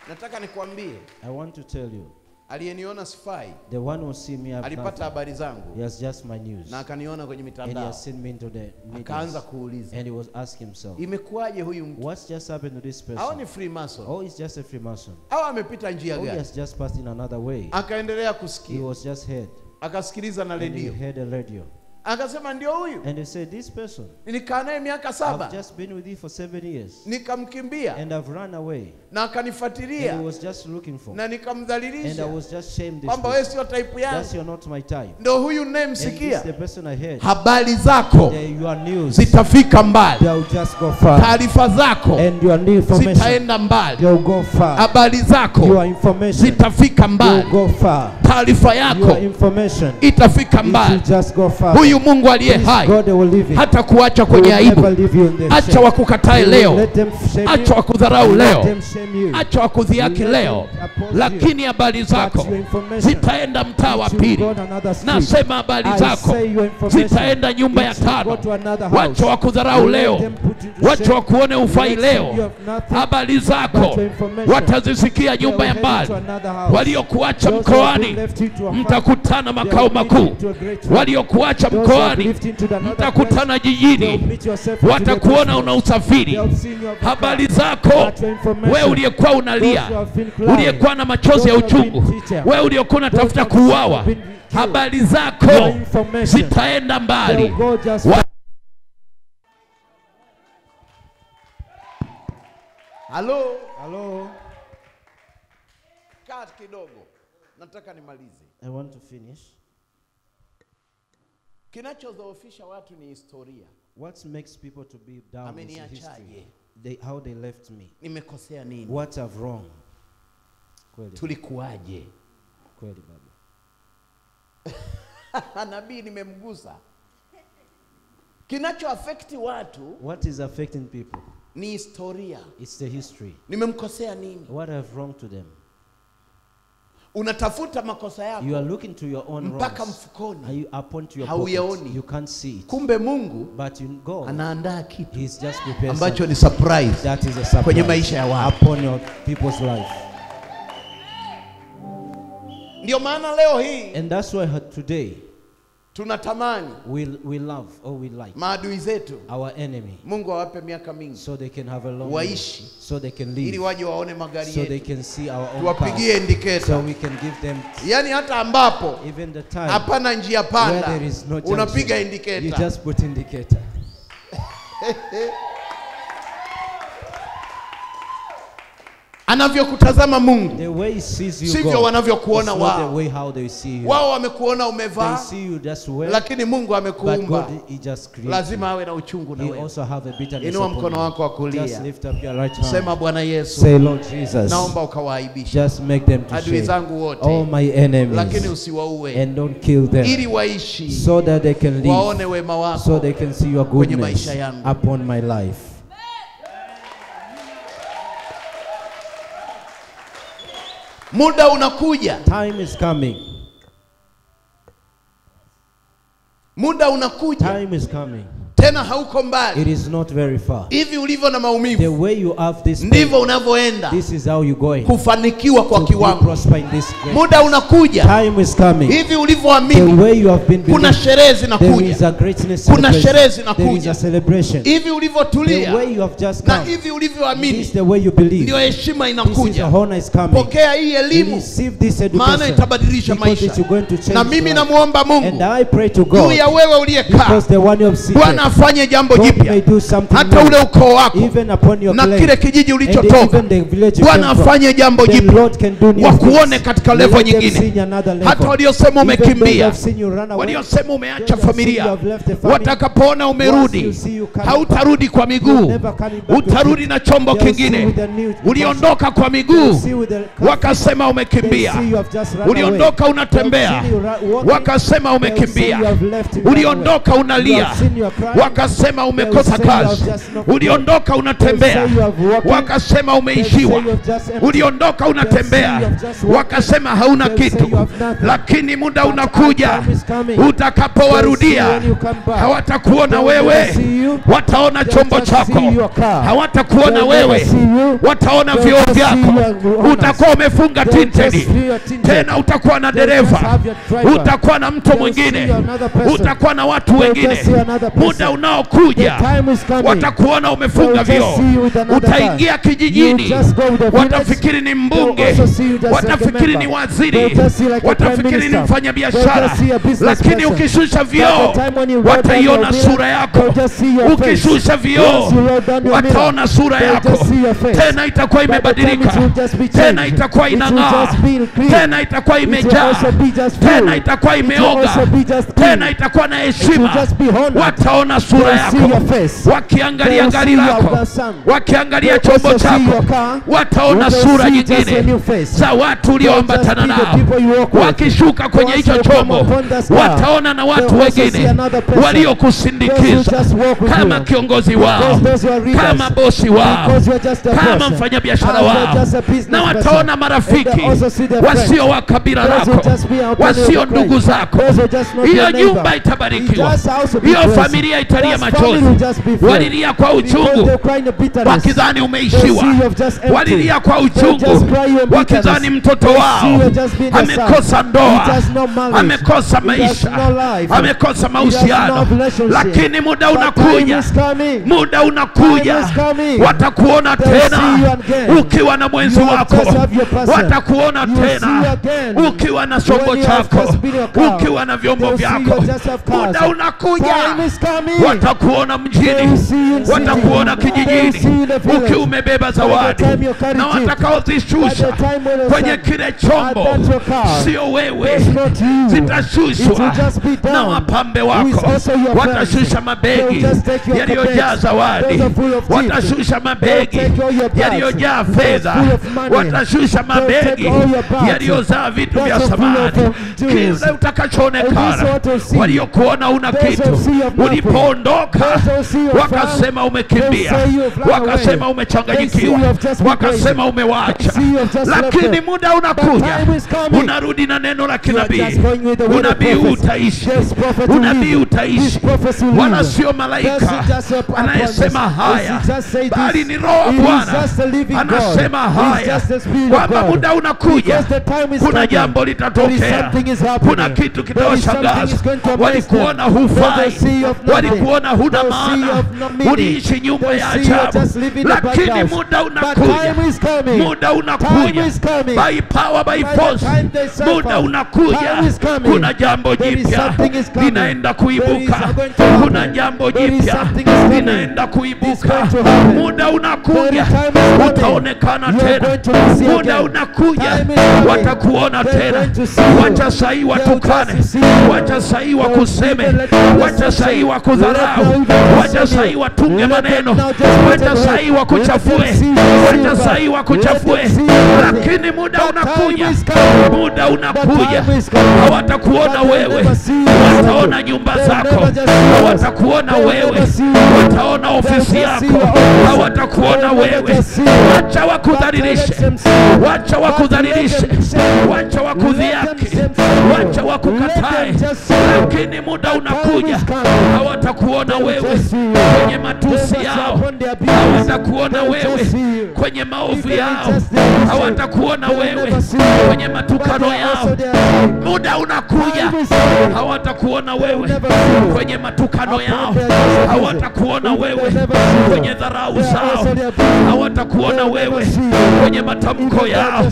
Nataka nikwambie, I want to tell you, aliyeniona sifai the one who see me have alipata nothing. habari zangu He has just my news, na akaniona kwenye and he mitandao, has seen me into the akaanza media, kuuliza and he was asking himself, imekuwaje huyu mtu, what's just happened to this au person? ni Freemason Oh, he's just a Freemason. au amepita njia Oh, he gani? has just passed in another way. Akaendelea He kusikia, was just heard, akasikiliza na and he redio, heard a radio, akasema ndio huyu, and they said, this person, nilikaa naye miaka I've 7, just been with you for 7 years, nikamkimbia and I've run away, na and he akanifuatilia was just looking for, na and I nikamdhalilisha was just shamed this kwamba wewe person. sio type That's yangu. you're not my type. Ndio huyu And this ninayemsikia, the person I heard. habari zako Your news, zitafika mbali, they'll just go far. taarifa zako And your new information, zitaenda mbali, they'll go far. habari zako Your information, zitafika will mbali, go far. taarifa yako Your information, itafika it will mbali. just go far. Huyu Mungu aliye This hai God, they will leave it. hata kuacha He kwenye will never aibu, leave you in the acha shame. wakukatae He will leo, let them shame acha you. wakudharau Let leo, them shame you. acha wakudhiaki Let leo, them oppose lakini habari But zako your information, zitaenda mtaa wa it will go pili. on another street. Nasema habari I zako say your information, zitaenda nyumba ya it will go tano. to another house. Wacha wakudharau Let leo, them put you to wacha shame. wakuone ufai Let them you leo. have nothing. Habari But zako your information, watazisikia they nyumba will ya head mbali. into another house. Waliokuacha Those who have been mkoani left into a farm, mtakutana they makao will meet makuu. into a great place. Waliokuacha Those who have mkoani lived into another mtakutana place, jijini, they'll meet yourself into the watakuona business. una usafiri. They'll see you have a Habari car. zako But your information, wewe uliyekuwa unalia, those who have been crying, uliyekuwa na machozi ya those who have uchungu, been bitter, wewe uliyekuwa unatafuta those who have kuuawa, been killed, habari your zako information, zitaenda they'll mbali. go just Wa- Halo, Hello, kaa kidogo, nataka nimalize. I want to finish. Kinachodhoofisha watu ni historia. What makes people to be down is history. Ameniachaje? How they left me. Nimekosea nini? What I've wrong. Kweli, Tulikuwaje? kweli baba. Nabii nimemgusa. Kinacho affect watu What is affecting people? ni historia. It's the history. Nimemkosea nini? What I've wrong to them. Unatafuta makosa You yako are looking to your own mpaka wrongs. mfukoni. Are you upon to your Hauyaoni. pocket? You can't see it. Kumbe Mungu But you go. anaandaa kitu He's just prepared ambacho ni something. surprise That is a surprise kwenye maisha ya watu. upon your people's life. Ndio maana leo hii And that's why today, tunatamani we love or we like maadui zetu our enemy, Mungu awape miaka mingi so they can have a long waishi, life, so they can ili live, waje waone magari so they yetu, can see our own tuwapigie cars, indicator, so we can give them, yani hata ambapo even the time hapana njia where panda there is no junction, unapiga you indicator. just put indicator. Anavyokutazama Mungu The way he sees you, sivyo God, wanavyokuona is not the wao. way how they see you. Wao wamekuona They umevaa, see you just well, lakini Mungu but amekuumba, God, he just created lazima awe na uchungu na you. He wewe. also have a bitterness Inua upon mkono you. wako wa Just kulia, lift up your right hand. sema Bwana Yesu, Say, Lord Jesus, naomba ukawaaibishe just make them to adui shame, zangu all wote, my enemies, lakini usiwaue, and don't kill them, ili waishi so that they can live, waone wema so wako they can see your kwenye goodness maisha yangu. upon my life. Muda unakuja, Time is coming. muda unakuja, Time is coming. tena hauko mbali. It is not very far. Hivi ulivyo na The maumivu way you have this pain, ndivyo unavyoenda this is how you going kufanikiwa kwa to kiwango. prosper in this great. Muda unakuja, Time is coming. hivi The ulivyoamini, way you have been kuna believing, sherehe there is zinakuja. a greatness Kuna celebration. sherehe There is zinakuja. a celebration. Hivi The ulivyotulia way you have just na come, hivi this ulivyoamini, is the way you believe. ndio heshima This is inakuja. the honor is coming. Pokea hii elimu, Receive this maana education, itabadilisha because maisha. it's going to change Na mimi life. namuomba And Mungu I pray to juu God, ya wewe uliyekaa, because the one you have seen, Bwana afanye jambo God may jipya, do something hata new, ule ukoo wako even upon your na place, kile kijiji and ulichotoka. even the village you Bwana came from. afanye jambo The jipya, Lord can do new wakuone things. katika Let level them nyingine. see another level. Hata waliosema Even those who umekimbia, have seen you run away, waliosema umeacha those who have seen you familia, have left the family, watakapoona once umerudi, you see you coming hautarudi kwa you're miguu, never coming back with utarudi it. na chombo They'll see kingine. with a new Uliondoka kwa They'll miguu, see with the car. wakasema They'll umekimbia. see you have just run Uliondoka away. unatembea, They'll see you walking. wakasema They'll see umekimbia. you have left and run Uliondoka away. unalia, You have seen you are crying. wakasema umekosa They'll say you kazi. have just not Uliondoka unatembea, They'll say you have walking. wakasema They'll say umeishiwa. you have just empty. Uliondoka They'll say unatembea, you have just walking. wakasema hauna They'll say kitu. you have nothing. Lakini muda But unakuja, our time is coming. utakapowarudia, They'll see when you come back. hawatakuona They'll wewe, never see you. wataona They'll chombo just chako, see your car. hawatakuona They'll wewe, never see you. wataona They'll vioo just see vyako. your honors. Utakuwa umefunga They'll just tinted, see your tinted. tena utakuwa na They'll just dereva, have your driver. utakuwa na mtu They'll mwingine, see another person. utakuwa na watu They'll wengine. just see another person. Muda unaokuja, The time is coming. watakuona umefunga They'll just vioo, see you with another utaingia car. kijijini, You just go with the village. watafikiri ni mbunge, They'll also see you just like a watafikiri ni member. waziri, They'll just see like a prime watafikiri ni minister. They'll mfanyabiashara, just see a business lakini person. ukishusha But vioo the time when you roll down wataiona your sura mirror, yako. they'll just see your face. Ukishusha vioo Once you roll down your mirror, wataona sura they'll yako, just see your face. tena itakuwa By the time imebadilika, it will just be tena changed. itakuwa It will inang'aa, just be clean. tena itakuwa It will imejaa, also be just full. tena itakuwa It will imeoga, also be just clean. tena itakuwa na It will heshima. just be honored. Wataona sura They'll see yako, your face. wakiangalia They'll gari see lako, your son. wakiangalia They'll chombo also see chako, your car. wataona They'll sura see just a nyingine new face. za watu They'll ulioambatana just be the nao. people you walk with. Wakishuka kwenye Once hicho you come chombo, upon the star, wataona na watu they'll also see wengine another person. waliokusindikiza Those who just walk with kama you. kiongozi wao, Those who are leaders. kama bosi wao, Because you're just a kama person. mfanyabiashara As you're wao, just a business na person. wataona And marafiki they also see their wasio friends. wa kabila Those who lako, just be out wasio on the ndugu Christ. zako. Those who just not Hiyo your neighbor. nyumba itabarikiwa, Just house will be hiyo blessed. familia italia Just family will machozi, just be filled. walilia kwa Because uchungu they're crying the bitterness. wakidhani They'll umeishiwa, see you have just empty. walilia kwa They'll just uchungu cry you in wakidhani bitterness. mtoto They'll see wao you just being a son. amekosa He ndoa, has no marriage. amekosa He has maisha, no life. amekosa He has no mahusiano. relationship. Lakini muda But time unakuja, is coming. muda unakuja, Time is coming. watakuona They'll see you tena again. ukiwa na mwenzi You wako, just have your person. watakuona You see tena again. ukiwa na chombo When you have chako, just been your car. ukiwa na vyombo They'll see vyako. you just have cars. Muda unakuja, Time is coming. watakuona They'll mjini, see you in watakuona city. They'll see you in kijijini the village. ukiwa umebeba zawadi, time you carry na gift. watakaozishusha By the time when kwenye you're kile at chombo your car, sio wewe, it's not you. It zitashushwa will just be done. na wapambe Who is wako, also your watashusha friends. mabegi They'll just take your yaliyojaa bags. zawadi, Those are full of gifts. watashusha mabegi They'll take all your bags. yaliyojaa Those fedha, full of money. watashusha They'll take mabegi all your bags. yaliyozaa vitu Those vya are full samani. of jewels. Kile And this utakachoonekana, what you'll see. waliokuona una Those kitu, who see you have nothing. ulipoona ulipoondoka wakasema umekimbia, wakasema umechanganyikiwa, wakasema umewaacha. Lakini muda unakuja, unarudi na neno la kinabii. Unabii utaishi, unabii utaishi, wala sio malaika anayesema haya, bali ni Roho wa Bwana anasema haya, kwamba muda unakuja, kuna jambo litatokea, kuna kitu kitawashangaza. Walikuona hufai, walikuona huna maana, uliishi nyumba ya ajabu, lakini muda unakuja, muda unakuja, by power by force, muda unakuja, kuna jambo jipya linaenda kuibuka, kuna jambo jipya linaenda kuibuka, muda unakuja, utaonekana tena, muda unakuja, watakuona tena. Wacha sahi watukane, wacha sahi wakuseme, wacha sahi wakudharau, wacha sahi watunge maneno, wacha sahi wakuchafue, wacha sahi wakuchafue, lakini muda unakuja, muda unakuja, hawatakuona wewe, wataona nyumba zako, hawatakuona wewe, wataona ofisi yako, hawatakuona wewe. Wacha wakudhalilishe, wacha wakudhalilishe, wacha wakudhiaki, wacha wakukatae, lakini muda unakuja, hawatakuona wewe kwenye matusi yao, hawatakuona wewe kwenye maovu yao, hawatakuona wewe kwenye matukano yao. Muda unakuja, hawatakuona wewe kwenye matukano yao, hawatakuona wewe kwenye dharau zao, hawatakuona wewe kwenye matamko yao.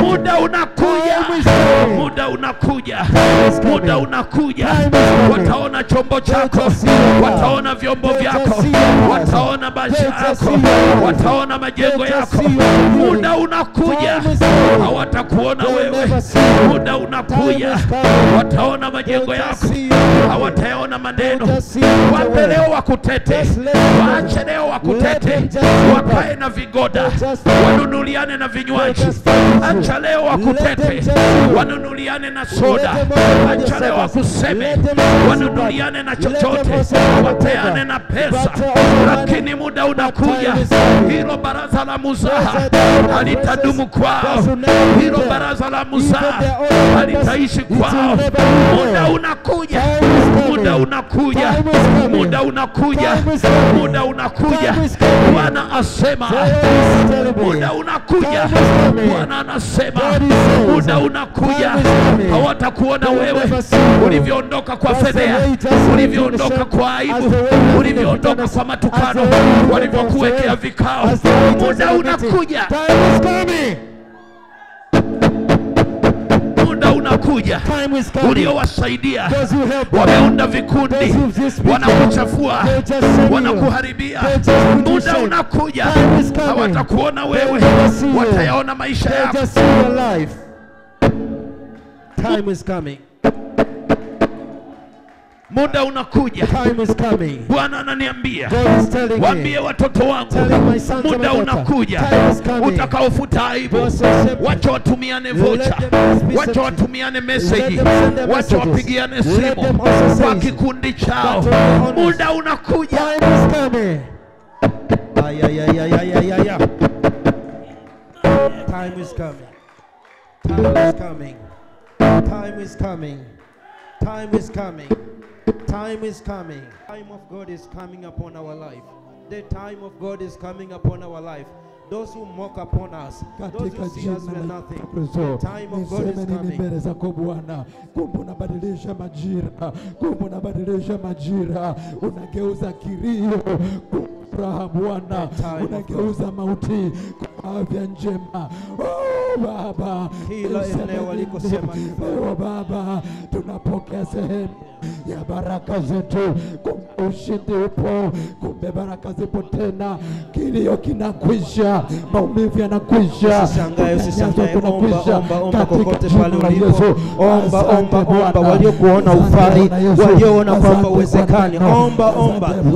Muda unakuja, muda unakuja, muda unakuja, wataona chombo chako, wataona vyombo vyako, wataona baja yako, wataona majengo yako. Muda unakuja, hawatakuona wewe. Muda unakuja, wataona majengo yako, hawataona maneno. Wape leo wakutete, waache leo wakutete, wakae na vigoda, wanunuliane na vinywaji. Acha leo wakutete, wanunuliane na soda. Acha leo wakuseme, wanunuliane na chochote, wapeane na pesa. Lakini muda unakuja, hilo baraza la muzaha halitadumu kwao, hilo baraza la muzaha halitaishi kwao. Muda unakuja, muda unakuja, muda unakuja, muda unakuja. Bwana asema muda unakuja, Bwana anasema muda unakuja, hawatakuona wewe ulivyoondoka kwa fedhea, ulivyoondoka kwa aibu, ulivyoondoka kwa matukano, walivyokuwekea vikao. Muda unakuja, muda unakuja, uliowasaidia wameunda vikundi, wanakuchafua, wanakuharibia. Muda unakuja, hawatakuona wewe, watayaona maisha yako. Time is coming. Muda unakuja. Time is coming. Bwana ananiambia waambie watoto wangu, muda unakuja utakaofuta aibu. Wacha watumiane vocha, wacha watumiane message, wacha wapigiane simu kwa kikundi chao. Muda unakuja. Time is coming. Time is coming. Time is coming. Time is coming. Time is coming. Time is coming. Time of God is coming upon our life. The time of God is coming upon our life. Those who mock upon us, those who see us with nothing. The time of God is coming. Mbele zako Bwana, kumbe unabadilisha majira, kumbe unabadilisha majira, unageuza kilio furaha Bwana, unageuza mauti kwa afya njema. Oh Baba, kila eneo walikosema oh Baba, tunapokea sehemu ya baraka zetu. Kumbe ushindi upo, kumbe baraka zipo tena, kilio kinakwisha, maumivu yanakwisha. Usishangae, omba kokote pale ulipo. Omba, waliokuona ufai, walioona kwamba uwezekani. Omba,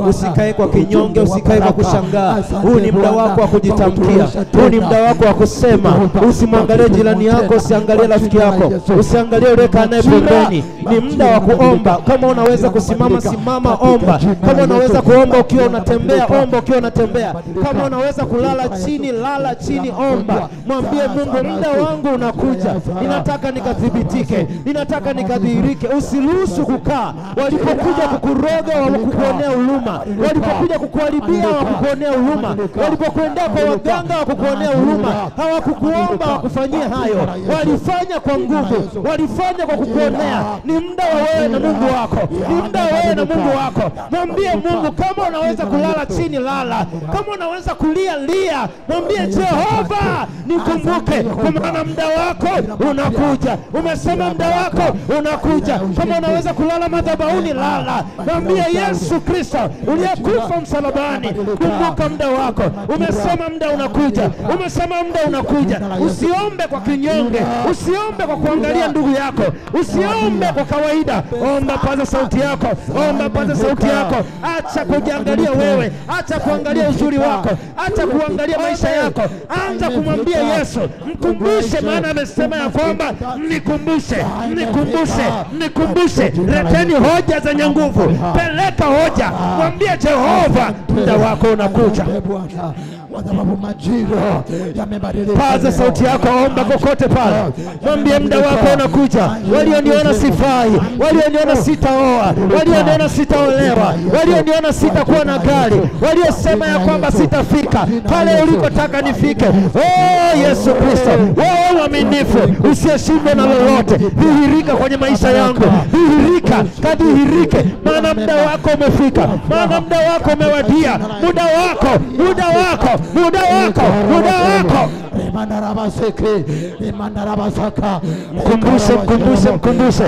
usikae kwa kinyonge, usikae kwa kushangaa. Huu ni muda wako wa kujitamkia, huu ni muda wako wa kusema. Usimwangalie jirani yako, usiangalie rafiki yako, usiangalie yule kanaye pembeni. Ni muda wa kuomba. Kama unaweza kusimama, simama, omba. Kama unaweza kuomba ukiwa unatembea, omba ukiwa unatembea. Kama unaweza kulala chini, lala chini, omba. Mwambie Mungu, muda wangu unakuja. Ninataka nikathibitike, ninataka nikadhihirike. Usiruhusu kukaa. Walipokuja kukuroga wakukuonea huruma, walipokuja kukuharibia wakukuonea huruma, walipokwenda kwa waganga wakukuonea huruma, hawakukuomba wakufanyie hayo. Walifanya kwa nguvu, walifanya kwa kukuonea. Ni muda wa wewe na Mungu wako, ni muda wa wewe na Mungu wako. Mwambie Mungu, kama unaweza kulala chini, lala. Kama unaweza kulia, lia. Mwambie Jehova, nikumbuke, kwa maana muda wako unakuja. Umesema muda wako unakuja. Kama unaweza kulala madhabahuni, lala. Mwambie Yesu Kristo uliyekufa msalabani, kumbuka muda wako. Umesema muda unakuja, umesema muda unakuja. Usiombe kwa kinyonge, usiombe kwa kuangalia ndugu yako, usiombe kwa kawaida. Omba, paza sauti yako, omba, paza sauti yako. Acha kujiangalia wewe, acha kuangalia uzuri wako, acha kuangalia maisha yako. Anza kumwambia Yesu, mkumbushe, maana amesema ya kwamba nikumbushe, nikumbushe, nikumbushe. Leteni hoja zenye nguvu, peleka hoja. Mwambie Jehova, muda wako unakuja. Paza sauti yako, omba kokote pale. Mwambie muda wako unakuja. Walioniona sifai, walioniona sitaoa, walioniona sitaolewa, walioniona sitakuwa na gari, waliosema ya kwamba sitafika pale ulikotaka nifike. Oh Yesu Kristo, wewe mwaminifu, usiyeshindwa na lolote. Dhihirika kwenye maisha yangu, dhihirika, kadhihirike, maana muda wako umefika, maana muda wako umewadia. Muda wako, muda wako, muda wako, muda wako. Mkumbushe, mkumbushe, mkumbushe.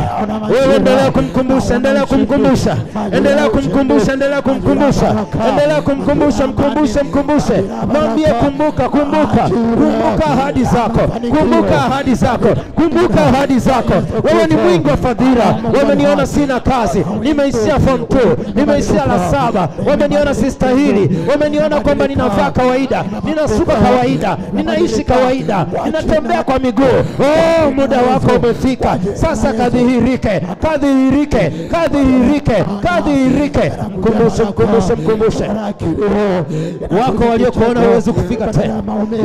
Wewe endelea kumkumbusha, endelea kumkumbusha, endelea kumkumbusha, endelea kumkumbusha, endelea kumkumbusha, mkumbushe, mkumbushe. Mwambie kumbuka, kumbuka, kumbuka ahadi zako, kumbuka ahadi zako, kumbuka ahadi zako. Wewe ni mwingi wa fadhila. Wameniona sina kazi, nimeishia form 2, nimeishia la 7. Wameniona sistahili, wameniona kwamba ninavaa kawaida, ninasuka kawaida, ninaishi kawaida, ninatembea kwa miguu. Oh, muda wako umefika. Sasa kadhihirike, kadhihirike, kadhihirike, kadhihirike. Mkumbushe, mkumbushe, mkumbushe. Wako waliokuona huwezi kufika tena,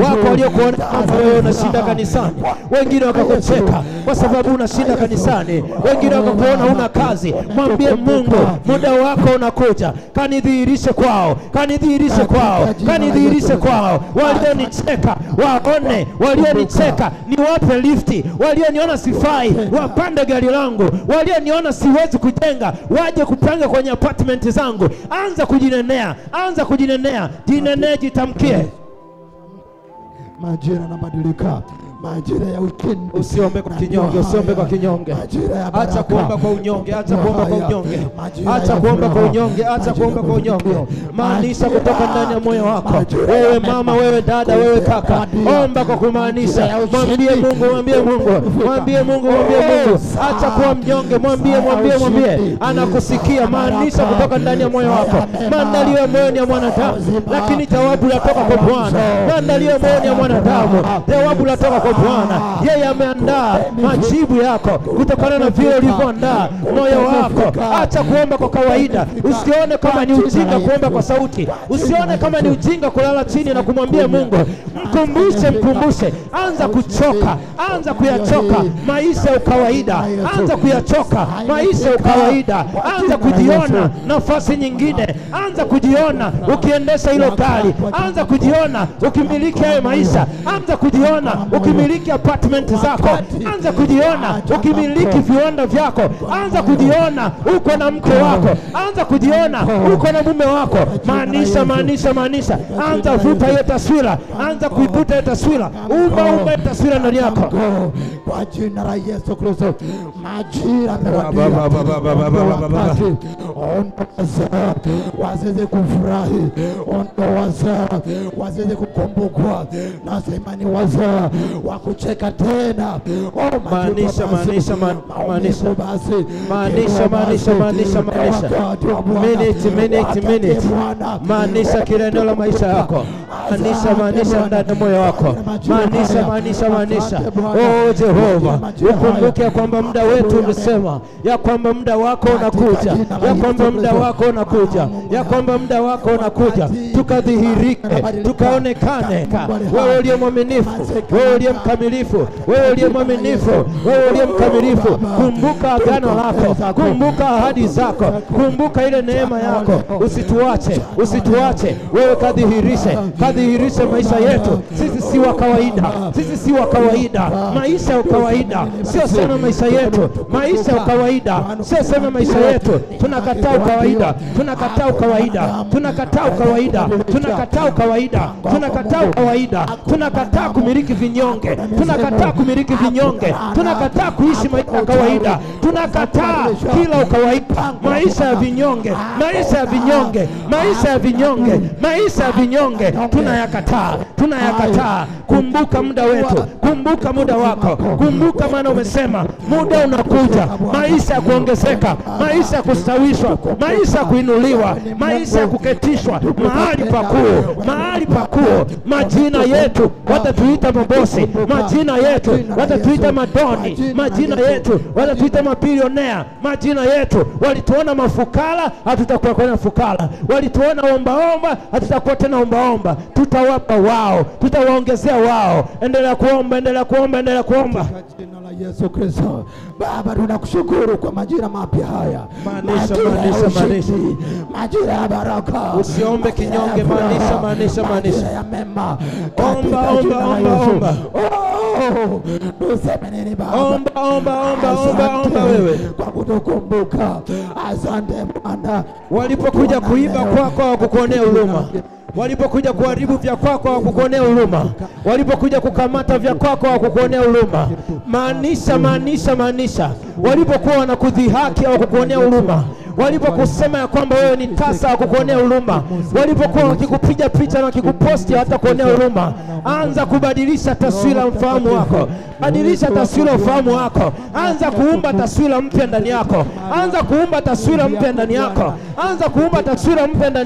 wako waliokuona wewe unashinda kanisani, wengine wakakucheka kwa sababu unashinda kanisani, wengine wakakuona una kazi. Mwambie Mungu, muda wako unakuja. Kanidhihirishe kwao, kanidhihirishe kwao, kanidhihirishe kwao. Walionicheka waone, walionicheka niwape lifti, walioniona sifai wapande gari langu, walioniona siwezi kujenga waje kupanga kwenye apartment zangu. Anza kujinenea, anza kujinenea. Jinenee, jitamkie. Majira yanabadilika, majira ya weekend. Usiombe kwa kinyonge, usiombe kwa kinyonge. Acha kuomba kwa unyonge, acha kuomba kwa unyonge, acha kuomba kwa unyonge, acha kuomba kwa unyonge. Maanisha kutoka ndani ya moyo wako. Wewe mama, wewe dada, wewe kaka, omba kwa kumaanisha. Mwambie Mungu, mwambie Mungu, mwambie Mungu, mwambie Mungu. Acha kuwa mnyonge, mwambie, mwambie, mwambie. Anakusikia. Maanisha kutoka ndani ya moyo wako. Maandalio ya moyo ni ya mwanadamu, lakini jawabu latoka kwa Bwana. Maandalio ya moyo ni ya mwanadamu, jawabu latoka kwa Bwana. Yeye ameandaa majibu yako kutokana na vile ulivyoandaa moyo wako. Acha kuomba kwa kawaida. Usione kama ni ujinga kuomba kwa sauti, usione kama ni ujinga kulala chini na kumwambia Mungu. Mkumbushe, mkumbushe. Anza kuchoka, anza kuyachoka maisha ya kawaida, anza kuyachoka maisha ya kawaida. Anza kujiona nafasi nyingine, anza kujiona ukiendesha hilo gari, anza kujiona ukimiliki hayo maisha, anza kujiona ukimiliki apartment zako, anza kujiona ukimiliki viwanda vyako, anza kujiona uko na mke wako, anza kujiona uko na mume wako. Maanisha, maanisha, maanisha. Anza vuta hiyo taswira, anza kuivuta hiyo taswira. Umba hiyo taswira ndani yako kwa jina la Yesu Kristo. Majira yamewadia, wazeze kufurahi, wazeze kukumbukwa. Nasema ni wazee wa kucheka tena. Maanisha maanisha kila eneo la maisha yako. Maanisha ndani ya moyo wako. Maanisha. Oh Jehova, ukumbuke kwamba muda wetu umesema ya kwamba muda wako unakuja, ya kwamba muda wako unakuja, ya kwamba muda wako unakuja, tukadhihirike, tukaonekane. Wewe uliye mwaminifu, wewe uliye mkamilifu, wewe uliye mwaminifu, wewe uliye mkamilifu. Kumbuka agano lako, kumbuka ahadi zako, kumbuka ile neema yako. Usituache. Wewe kadhihirishe maisha yetu. Sisi si wa kawaida, maisha ya kawaida sio sana maisha yetu, maisha ya kawaida sio sana maisha yetu. Tunakataa kawaida, tunakataa kumiliki vinyonge, tunakataa kuishi maisha ya kawaida, tunakataa kila ukawaida, maisha ya vinyonge, tunayakataa. Kumbuka muda wetu, kumbuka muda wako, kumbuka maana umesema muda unakuja, maisha ya kuongezeka, maisha ya kustawishwa, maisha ya kuinuliwa, maisha ya kuketishwa mahali pakuu. Majina yetu watatuita mabosi, majina yetu watatuita madoni, majina yetu watatuita mabilionea, majina yetu walituona mafukara, hatutakuwa tena fukara, walituona ombaomba, hatutakuwa tena ombaomba. Tutawapa wao, tutawaongezea wao. Endelea kuomba. Katika jina la Yesu Kristo. Baba, tunakushukuru kwa majira mapya haya. Maanisha. Majira ya baraka. Usiombe kinyonge, maanisha. Ya mema. Omba. Tuseme nini Baba? Omba wewe. Kwa kutukumbuka. Asante Bwana. Walipokuja kuiba kwako hawakukuonea huruma. Walipokuja kuharibu vya kwako hawakukuonea huruma. Walipokuja kukamata vya kwako hawakukuonea huruma. Maanisha. Walipokuwa wanakudhihaki hawakukuonea huruma. Walipokusema ya kwamba wewe ni tasa hawakukuonea huruma. Walipokuwa wakikupiga picha na wakikuposti hata kuonea huruma. Anza kubadilisha taswira mfahamu wako. Badilisha taswira ufahamu wako. Anza kuumba taswira mpya ndani yako. Anza kuumba taswira mpya ndani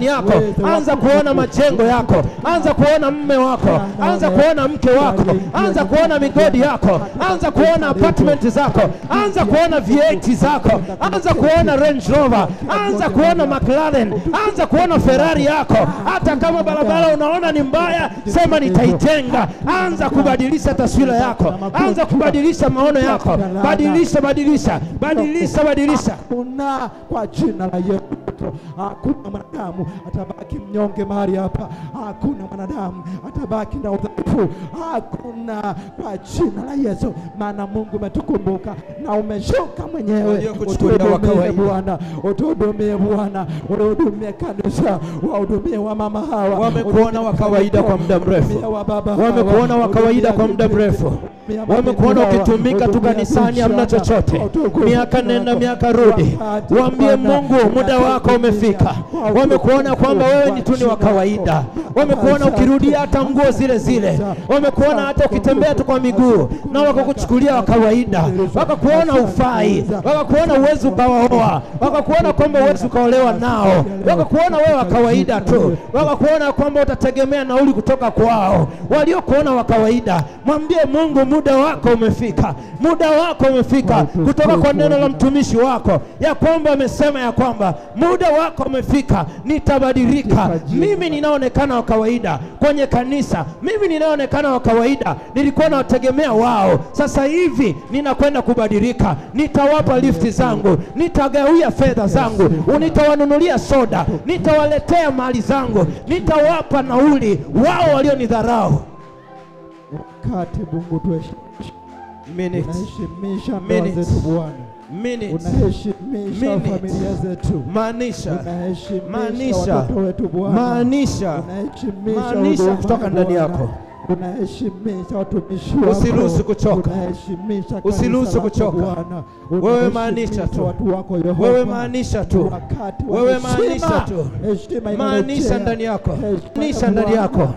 yako. Anza kuona majengo yako. Anza kuona mume wako. Anza kuona mke wako. Anza kuona migodi yako. Anza kuona apartment zako. Anza kuona V8 zako. Anza kuona Range Rover. Anza kuona McLaren. Anza kuona Ferrari yako. Hata kama barabara unaona ni mbaya, sema nitaitenga. Anza kubadilisha taswira yako. Anza kubadilisha maono yako. Badilisha. Kuna kwa jina la Yesu. Hakuna mwanadamu atabaki mnyonge mahali hapa. Hakuna mwanadamu atabaki na udhaifu. Hakuna, kwa jina la Yesu. Maana Mungu umetukumbuka na umeshuka mwenyewe. Utuhudumie Bwana, uhudumie kanisa, wahudumie wa mama hawa. Wamekuona wa kawaida kwa muda mrefu. Wamekuona wa kawaida kwa muda mrefu. Wamekuona ukitumika tu kanisani hamna chochote. Miaka nenda miaka rudi. Waambie Mungu muda wako umefika. Wamekuona kwamba wewe ni tu ni wa kawaida. Wamekuona ukirudia hata nguo zile. Wamekuona hata ukitembea tu kwa miguu na wakakuchukulia wa kawaida. Wakakuona ufai. Wakakuona uwezo ukawaoa. Wakakuona kwamba uwezo ukaolewa nao. Wakakuona wewe wa kawaida tu. Wakakuona kwamba utategemea nauli kutoka kwao. Waliokuona wa kawaida, mwambie Mungu muda wako umefika. Muda wako umefika kutoka kwa neno la mtumishi wako ya kwamba amesema ya kwamba muda wako umefika, nitabadilika. Mimi ninaonekana wa kawaida kwenye kanisa, mimi ninaonekana wa kawaida, nilikuwa nawategemea wao, sasa hivi ninakwenda kubadilika. Nitawapa lifti zangu, nitagawia fedha zangu, nitawanunulia soda, nitawaletea mali zangu, nitawapa nauli wao walionidharau. Wakati Mungu tuheshimisha ndoa zetu Bwana. Unaheshimisha familia zetu. Unaheshimisha watoto wetu Bwana. Maanisha kutoka ndani yako. Unaheshimisha watumishi wako. Usiruhusu kuchoka. Usiruhusu kuchoka. Wewe maanisha tu. Wewe maanisha tu. Wewe maanisha tu. Maanisha ndani yako. Maanisha ndani yako.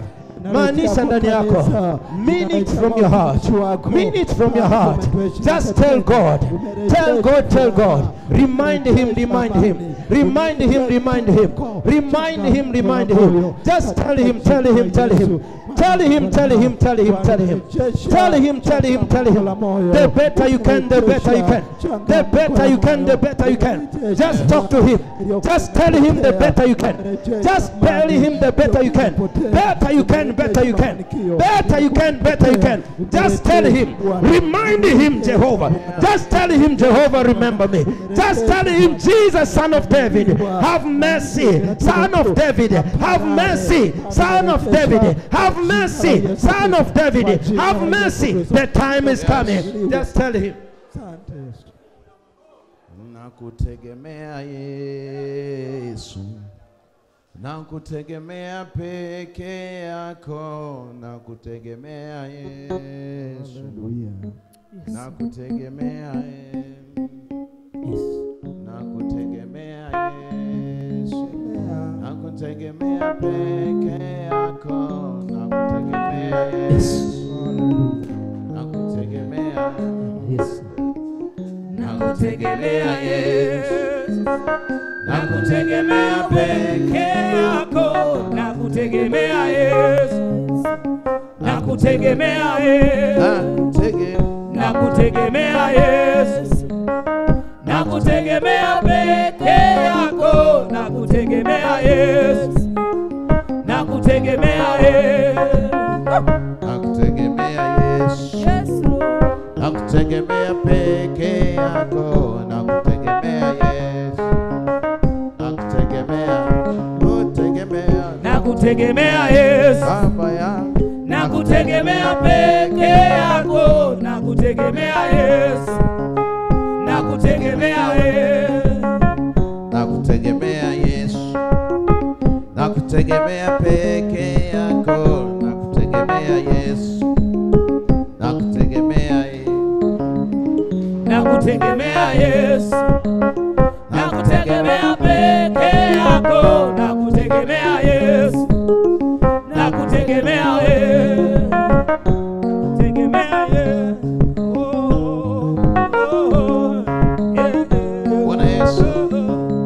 Maanisha ndani yako. Mean it from your heart. Mean it from your heart. Just tell God. Tell God, tell God. Remind him, remind him. Remind him, remind him. Remind him, remind him. Just tell him, tell him, tell him. Tell him, tell him, tell him, tell him. Tell him, tell him, tell him. The better you can, the better you can. The better you can, the better you can. Just talk to him. Just tell him the better you can. Just tell him the better you can. Better you can, better you can. Better you can, better you can. Just tell him. Remind him, Jehovah. Just tell him, Jehovah, remember me. Just tell him, Jesus, son of David, have mercy. Son of David, have mercy. Son of David, have mercy. Son of David, have mercy. The time is coming. Just tell him. Nakutegemea Yesu, nakutegemea peke yako, nakutegemea Yesu, nakutegemea nakutegemea Yesu, nakutegemea peke yako, nakutegemea Yesu, nakutegemea Yesu. Nakutegemea Yesu, nakutegemea peke yako, nakutegemea Yesu, nakutegemea Yesu, nakutegemea Yesu, nakutegemea peke yako, nakutegemea Yesu, nakutegemea Yesu, nakutegemea Yesu, nakutegemea peke yako, nakutegemea Yesu, nakutegemea, nakutegemea Yesu, Baba yangu, nakutegemea peke yako, nakutegemea Yesu, nakutegemea Yesu, nakutegemea Yesu, nakutegemea peke yako, nakutegemea Yesu, nakutegemea nakutegemea Yesu, nakutegemea peke yako, nakutegemea Yesu, nakutegemea Yesu, nakutegemea Yesu. Bwana Yesu,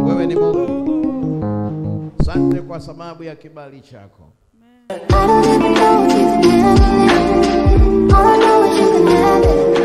wewe ni Mungu. Asante kwa sababu ya kibali chako. I don't even know if you can handle it. All I know is you can handle it.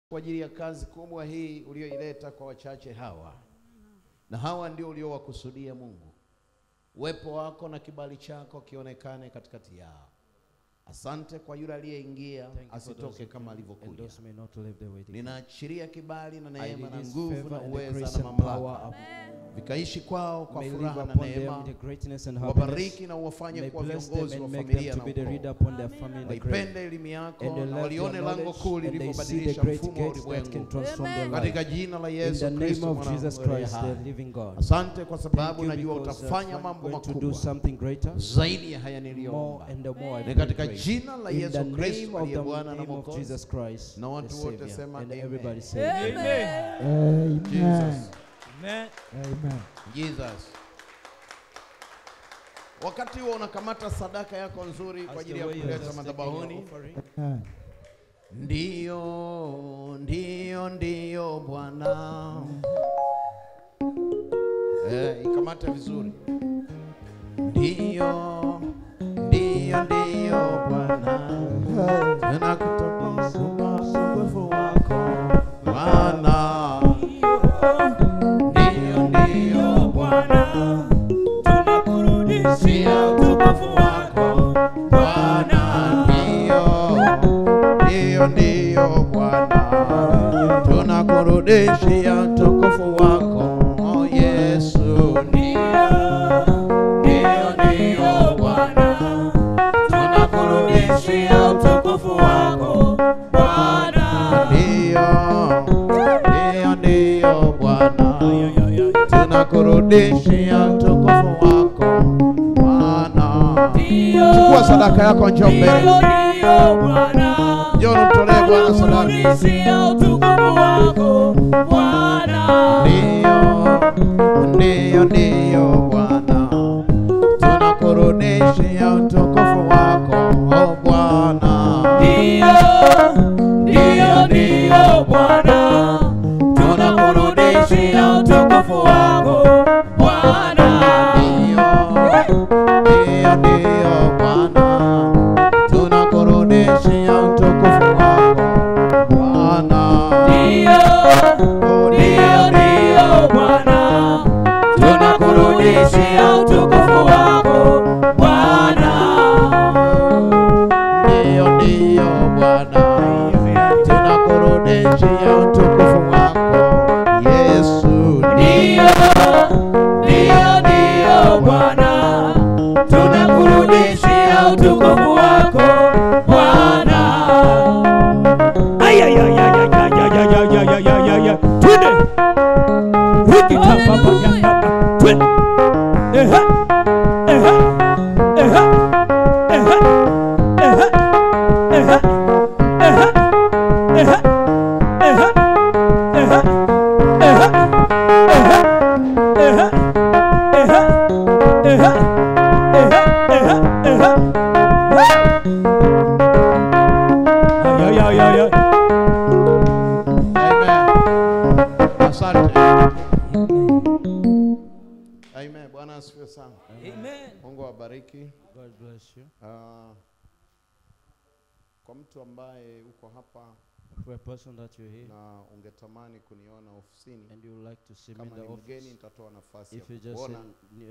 kwa ajili ya kazi kubwa hii ulioileta kwa wachache hawa, na hawa ndio uliowakusudia Mungu. Uwepo wako na kibali chako kionekane katikati yao. Asante kwa yule aliyeingia asitoke kama alivyokuja. Ninaachiria kibali na neema na nguvu na uweza na mamlaka vikaishi kwao kwa furaha na neema. Wabariki na uwafanye kwa viongozi wa familia na ukoo. Waipende elimu yako na walione lango kuu lilivyobadilisha mfumo wa ulimwengu. Katika jina la Yesu Kristo mwana. Asante kwa sababu najua utafanya mambo makubwa zaidi ya haya niliyoomba. Ni katika jina la Yesu Kristo aliye Bwana na Mwokozi. Na watu wote sema amen. Amen. Jesus. Amen. Amen. Jesus. Wakati huo unakamata sadaka yako nzuri kwa ajili ya kuleta madhabahuni. Ndio, ndio, ndio Bwana. Ikamata vizuri. Ndio, ndio, ndio Bwana. Tunakutukuza uwepo wako Bwana. Tunakurudishia utukufu wako Bwana. Ndio, ndio Bwana. Tunakurudishia utukufu wako Yesu. Ndio, ndio Bwana. Tunakurudishia utukufu wako Bwana. Ndio Bwana. Tunakurudishia utukufu wako Bwana. Chukua sadaka yako, njoo mbele. Njoo mtolee Bwana sadaka. Ndio Bwana. Tunakurudishia utukufu wako Bwana. Ndio Bwana. Tunakurudishia utukufu wako Bwana. Ndio Bwana. Tunakurudishia utukufu wako Bwana. Ndio Bwana. Tunakurudishia utukufu wako Bwana. Ndio Bwana. Tunakurudishia utukufu wako Yesu. Ndio Bwana. Tunakurudishia utukufu wako Bwana. Twende. Rudi hapa hapa. Twende. Amen. Bwana asifiwe sana. Amen. Mungu awabariki. God bless you. Kwa mtu ambaye uko hapa For a person that you're here na ungetamani kuniona ofisini, and you would like to see me in kama the ni mgeni office, nitatoa nafasi ya if you're just kuona,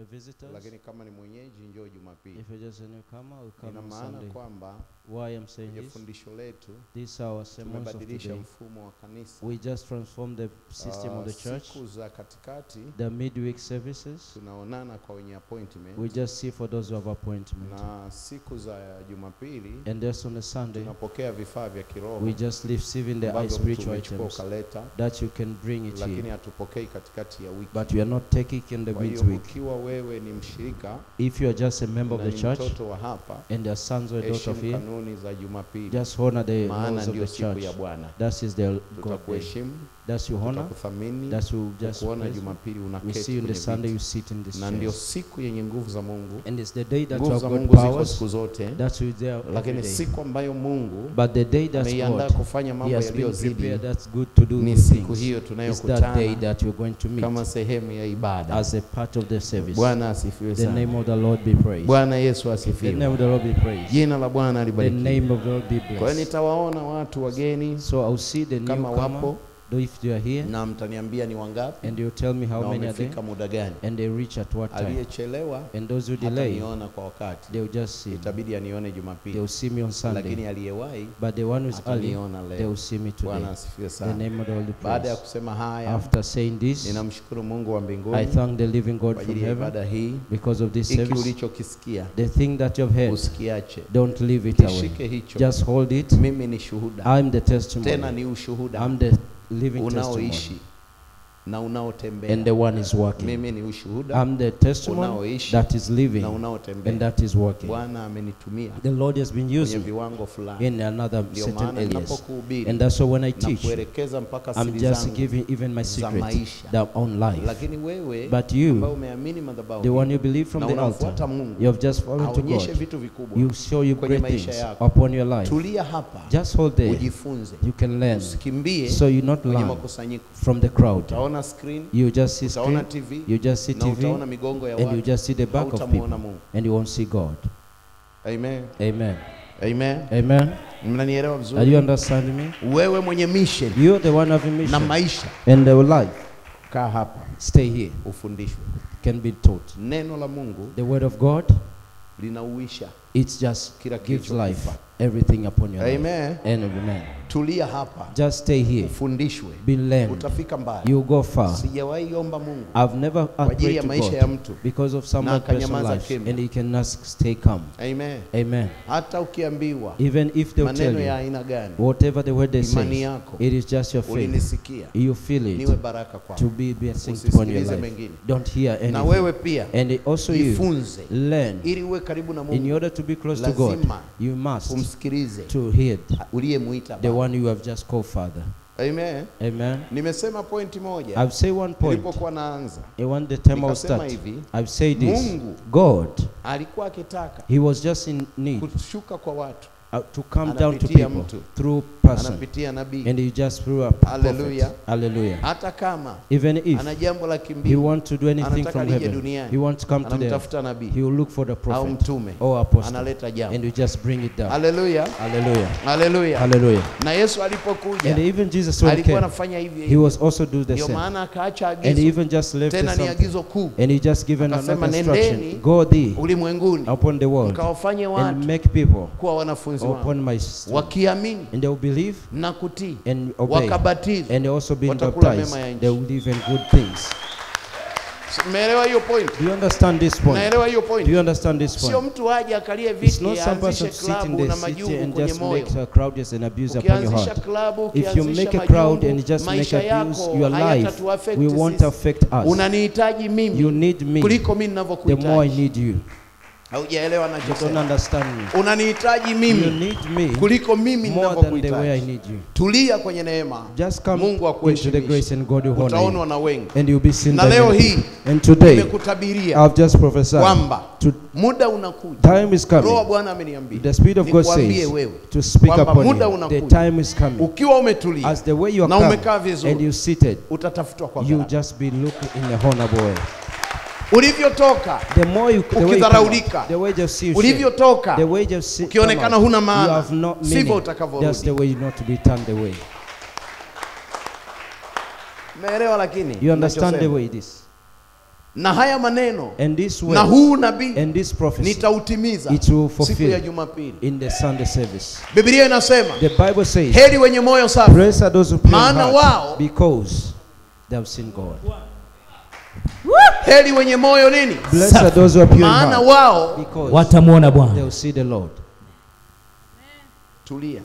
a visitor, lakini kama ni mwenyeji njoo Jumapili. if you're just a newcomer, we'll come Ina on maana Sunday. kwamba Why I'm saying kwenye this, fundisho letu these are our sermons of tumebadilisha today. mfumo wa kanisa. We just transformed the system of the church. Siku za katikati The midweek services, tunaonana kwa wenye appointment, we just see for those who have appointment. na siku za Jumapili And just on a Sunday, tunapokea vifaa vya kiroho we just receiving the ambavyo spiritual tumechukua items ukaleta, that you can bring it lakini here. hatupokei katikati ya wiki. But we are not taking in the Kwa hiyo midweek. ukiwa wewe ni mshirika If you are just a member of na the ni church mtoto wa hapa, and your sons or daughter of heshimu here, kanuni za Jumapili, just honor the maana laws of ndio the siku church. ya Bwana. That is the God day. Tutakuheshimu That's your honor. tutakuthamini, That will just kuona praise you. Jumapili We unaketi see you on the kwenye Sunday, you viti. sit in this Na ndio chair. siku yenye nguvu za Mungu. And it's the day that you Nguvu have za got Mungu ziko powers. siku zote, That's who is there every lakini day. siku ambayo Mungu But the day that ameiandaa God, kufanya He mambo has been yaliyozidi prepared, that's good to do ni good siku things. hiyo It's that tunayokutana day that you're going to meet kama sehemu ya ibada. as a part of the service. Bwana asifiwe The sana. name of the Lord be praised. Bwana Yesu The name asifiwe. of the Lord be praised. Jina la Bwana The libarikiwe. name of the Lord be Kwa hiyo blessed. nitawaona watu wageni So I'll see the kama newcomer, wapo, though if they are here, na mtaniambia ni wangapi and you tell me how na many are there, wamefika muda gani. and they reach at what time. Aliyechelewa And those who delay, hataniona kwa wakati, they'll just see me. itabidi anione Jumapili, They'll see me on Sunday. lakini aliyewahi But the one who's early, ataniona leo. they'll see me today. Bwana asifiwe The sana. name of the Lord be Baada ya praised. kusema haya, After saying this, ninamshukuru Mungu wa I mbinguni thank the living God kwa from ajili ya heaven ibada hii. because of this Hiki service. ulichokisikia The thing that you've heard, usikiache, don't leave it away. kishike hicho. Just hold it. Mimi ni shuhuda, I'm the tena testimony. ni ushuhuda I'm the living unaoishi testimony. na unaotembea. And the one is working. Mimi ni ushuhuda I'm the testimony unaoishi that is living na and unaotembea. that is working. Bwana amenitumia The Lord has been kwenye using viwango fulani, in another ndio certain maana areas. ninapokuhubiri And that's why when I na teach, kuelekeza mpaka I'm siri just zangu giving even my za secret, maisha. that own life. Lakini wewe But you, ambao umeamini madhabahu the one hii, you believe from na the unamfuata altar, Mungu, you have just fallen to aonyeshe God. vitu vikubwa You show you kwenye great maisha things yako. upon your life. Tulia hapa, Just hold there. ujifunze, You can learn. usikimbie So you not kwenye learn makusanyiko. from the crowd. Utaona screen, You just see utaona screen, TV, you just see na TV, utaona migongo ya and you watu, just see the back of hautamuona people, Mungu. and you won't see God. Amen. Amen. Amen. Amen. Mnanielewa Are you vizuri? understanding me? Wewe mwenye mission You're the one having na mission maisha, and the life. kaa hapa Stay here. ufundishwe. Can be taught. Neno la Mungu The word of God, linauisha it's just kila gives kilichokufa. life, everything upon your life. Amen. And amen. Tulia hapa, Just stay here. ufundishwe, Be learned. utafika mbali. You go far. Sijawahi omba Mungu I've never kwa ajili prayed ya to maisha ya God mtu, because of na someone's personal akanyamaza life, kimya. and he cannot stay calm. Amen. Amen. Hata ukiambiwa Even if they'll tell maneno ya you aina gani, whatever the word they imani say, yako, it is just your faith. ulinisikia, You feel niwe it baraka to kwako. be blessing upon your Usisikilize life. mengine. Don't hear Na anything. wewe pia And also you jifunze, learn. ili uwe karibu na In Mungu, order to be close to God, lazima you must umsikilize to hear uliyemuita the Baba. one you have just called Father. Amen. Amen. Nimesema pointi moja I've said one point. nilipokuwa naanza, And when the time I was nikasema start, hivi, I've said this. Mungu God, alikuwa akitaka He was just in need kushuka kwa watu, to come down to Anapitia people mtu. through person. anapitia nabii, And He just threw up Hallelujah. prophet. Hallelujah. hata kama Even if ana jambo la He kimbili, wants to do anything anataka from lije heaven, duniani, He wants to come to the earth, anamtafuta nabii He will look for the au prophet mtume, or apostle, analeta jambo. and you just bring it down. Haleluya, Hallelujah. haleluya. Hallelujah. Na Yesu And alipokuja even Jesus when he alikuwa came, anafanya hivi He hivi, was also do the ndio same. maana akaacha And he agizo, even just left tena ni something. agizo kuu And he just given Akasema, another instruction. "Nendeni Go thee ulimwenguni upon the world mkawafanye and watu make people kuwa wanafunzi wangu, upon my wakiamini and they will believe na kutii, and obey wakabatizwa, and they also being watakula baptized. mema ya nchi." They will live in good things. Umeelewa hiyo point? Do you understand this point? Naelewa hiyo Do point. you understand this Sio point? mtu aje akalie It's viti not some aanzishe person sit in klabu the na city majungu and kwenye just moyo. make a crowd just an abuse upon your Ukianzisha heart. klabu, If you ukianzisha make a crowd majungu, and just make maisha abuse yako your life, hayatatuaffect we won't sisi. affect us. Unanihitaji You mimi need me kuliko mimi the more I ninavyokuhitaji. need you. Haujaelewa You don't ninachosema? understand me. Unanihitaji You mimi need me kuliko mimi more than the way I ninavyokuhitaji. need you. Tulia kwenye neema. Just come Mungu into the akuheshimishe. grace and God will honor Utaonwa you. na wengi. And you'll be seen Na by leo many hii people. And today, nimekutabiria I've just prophesied kwamba to muda unakuja. time is Roho wa coming. Bwana ameniambia The Spirit of God nikwambie says wewe to speak kwamba upon muda you. The unakuja. time is coming. Ukiwa umetulia As the way you na are umekaa coming and vizuri, you seated, utatafutwa kwa you gharama. just be looking in a honorable way. Ulivyotoka, The more you, the way you come ukidharaulika, out, the way you see you ulivyotoka, the way you see ukionekana huna you maana, have no sivyo meaning. utakavyorudi. That's the way you not to be turned away. Umeelewa? Lakini You understand the ninachosema? way it is. Na haya maneno And this way na huu nabii and this prophecy, nitautimiza it will siku ya fulfill Jumapili. in the Sunday service. Biblia inasema The Bible says, heri wenye moyo safi, blessed are those who pray in maana heart, wao because they have seen God. heri wenye moyo nini? Blessed are those who are pure in Maana heart, wao because watamwona they Bwana. will see the Lord. tulia.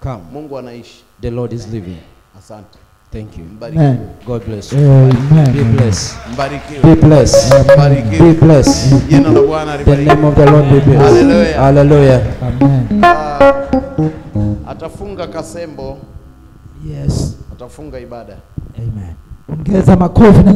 Come, Mungu anaishi. the Lord is living. Asante. Thank you. Mbarikiwe. Amen. God bless you. Be Amen. blessed. Mbarikiwe. Be blessed. Be Mbarikiwe. blessed. Jina la Bwana The libarikiwe. name of the Lord be blessed. Hallelujah. Hallelujah. Amen. Atafunga Kasembo Yes. Atafunga ibada. Amen. Ongeza makofi na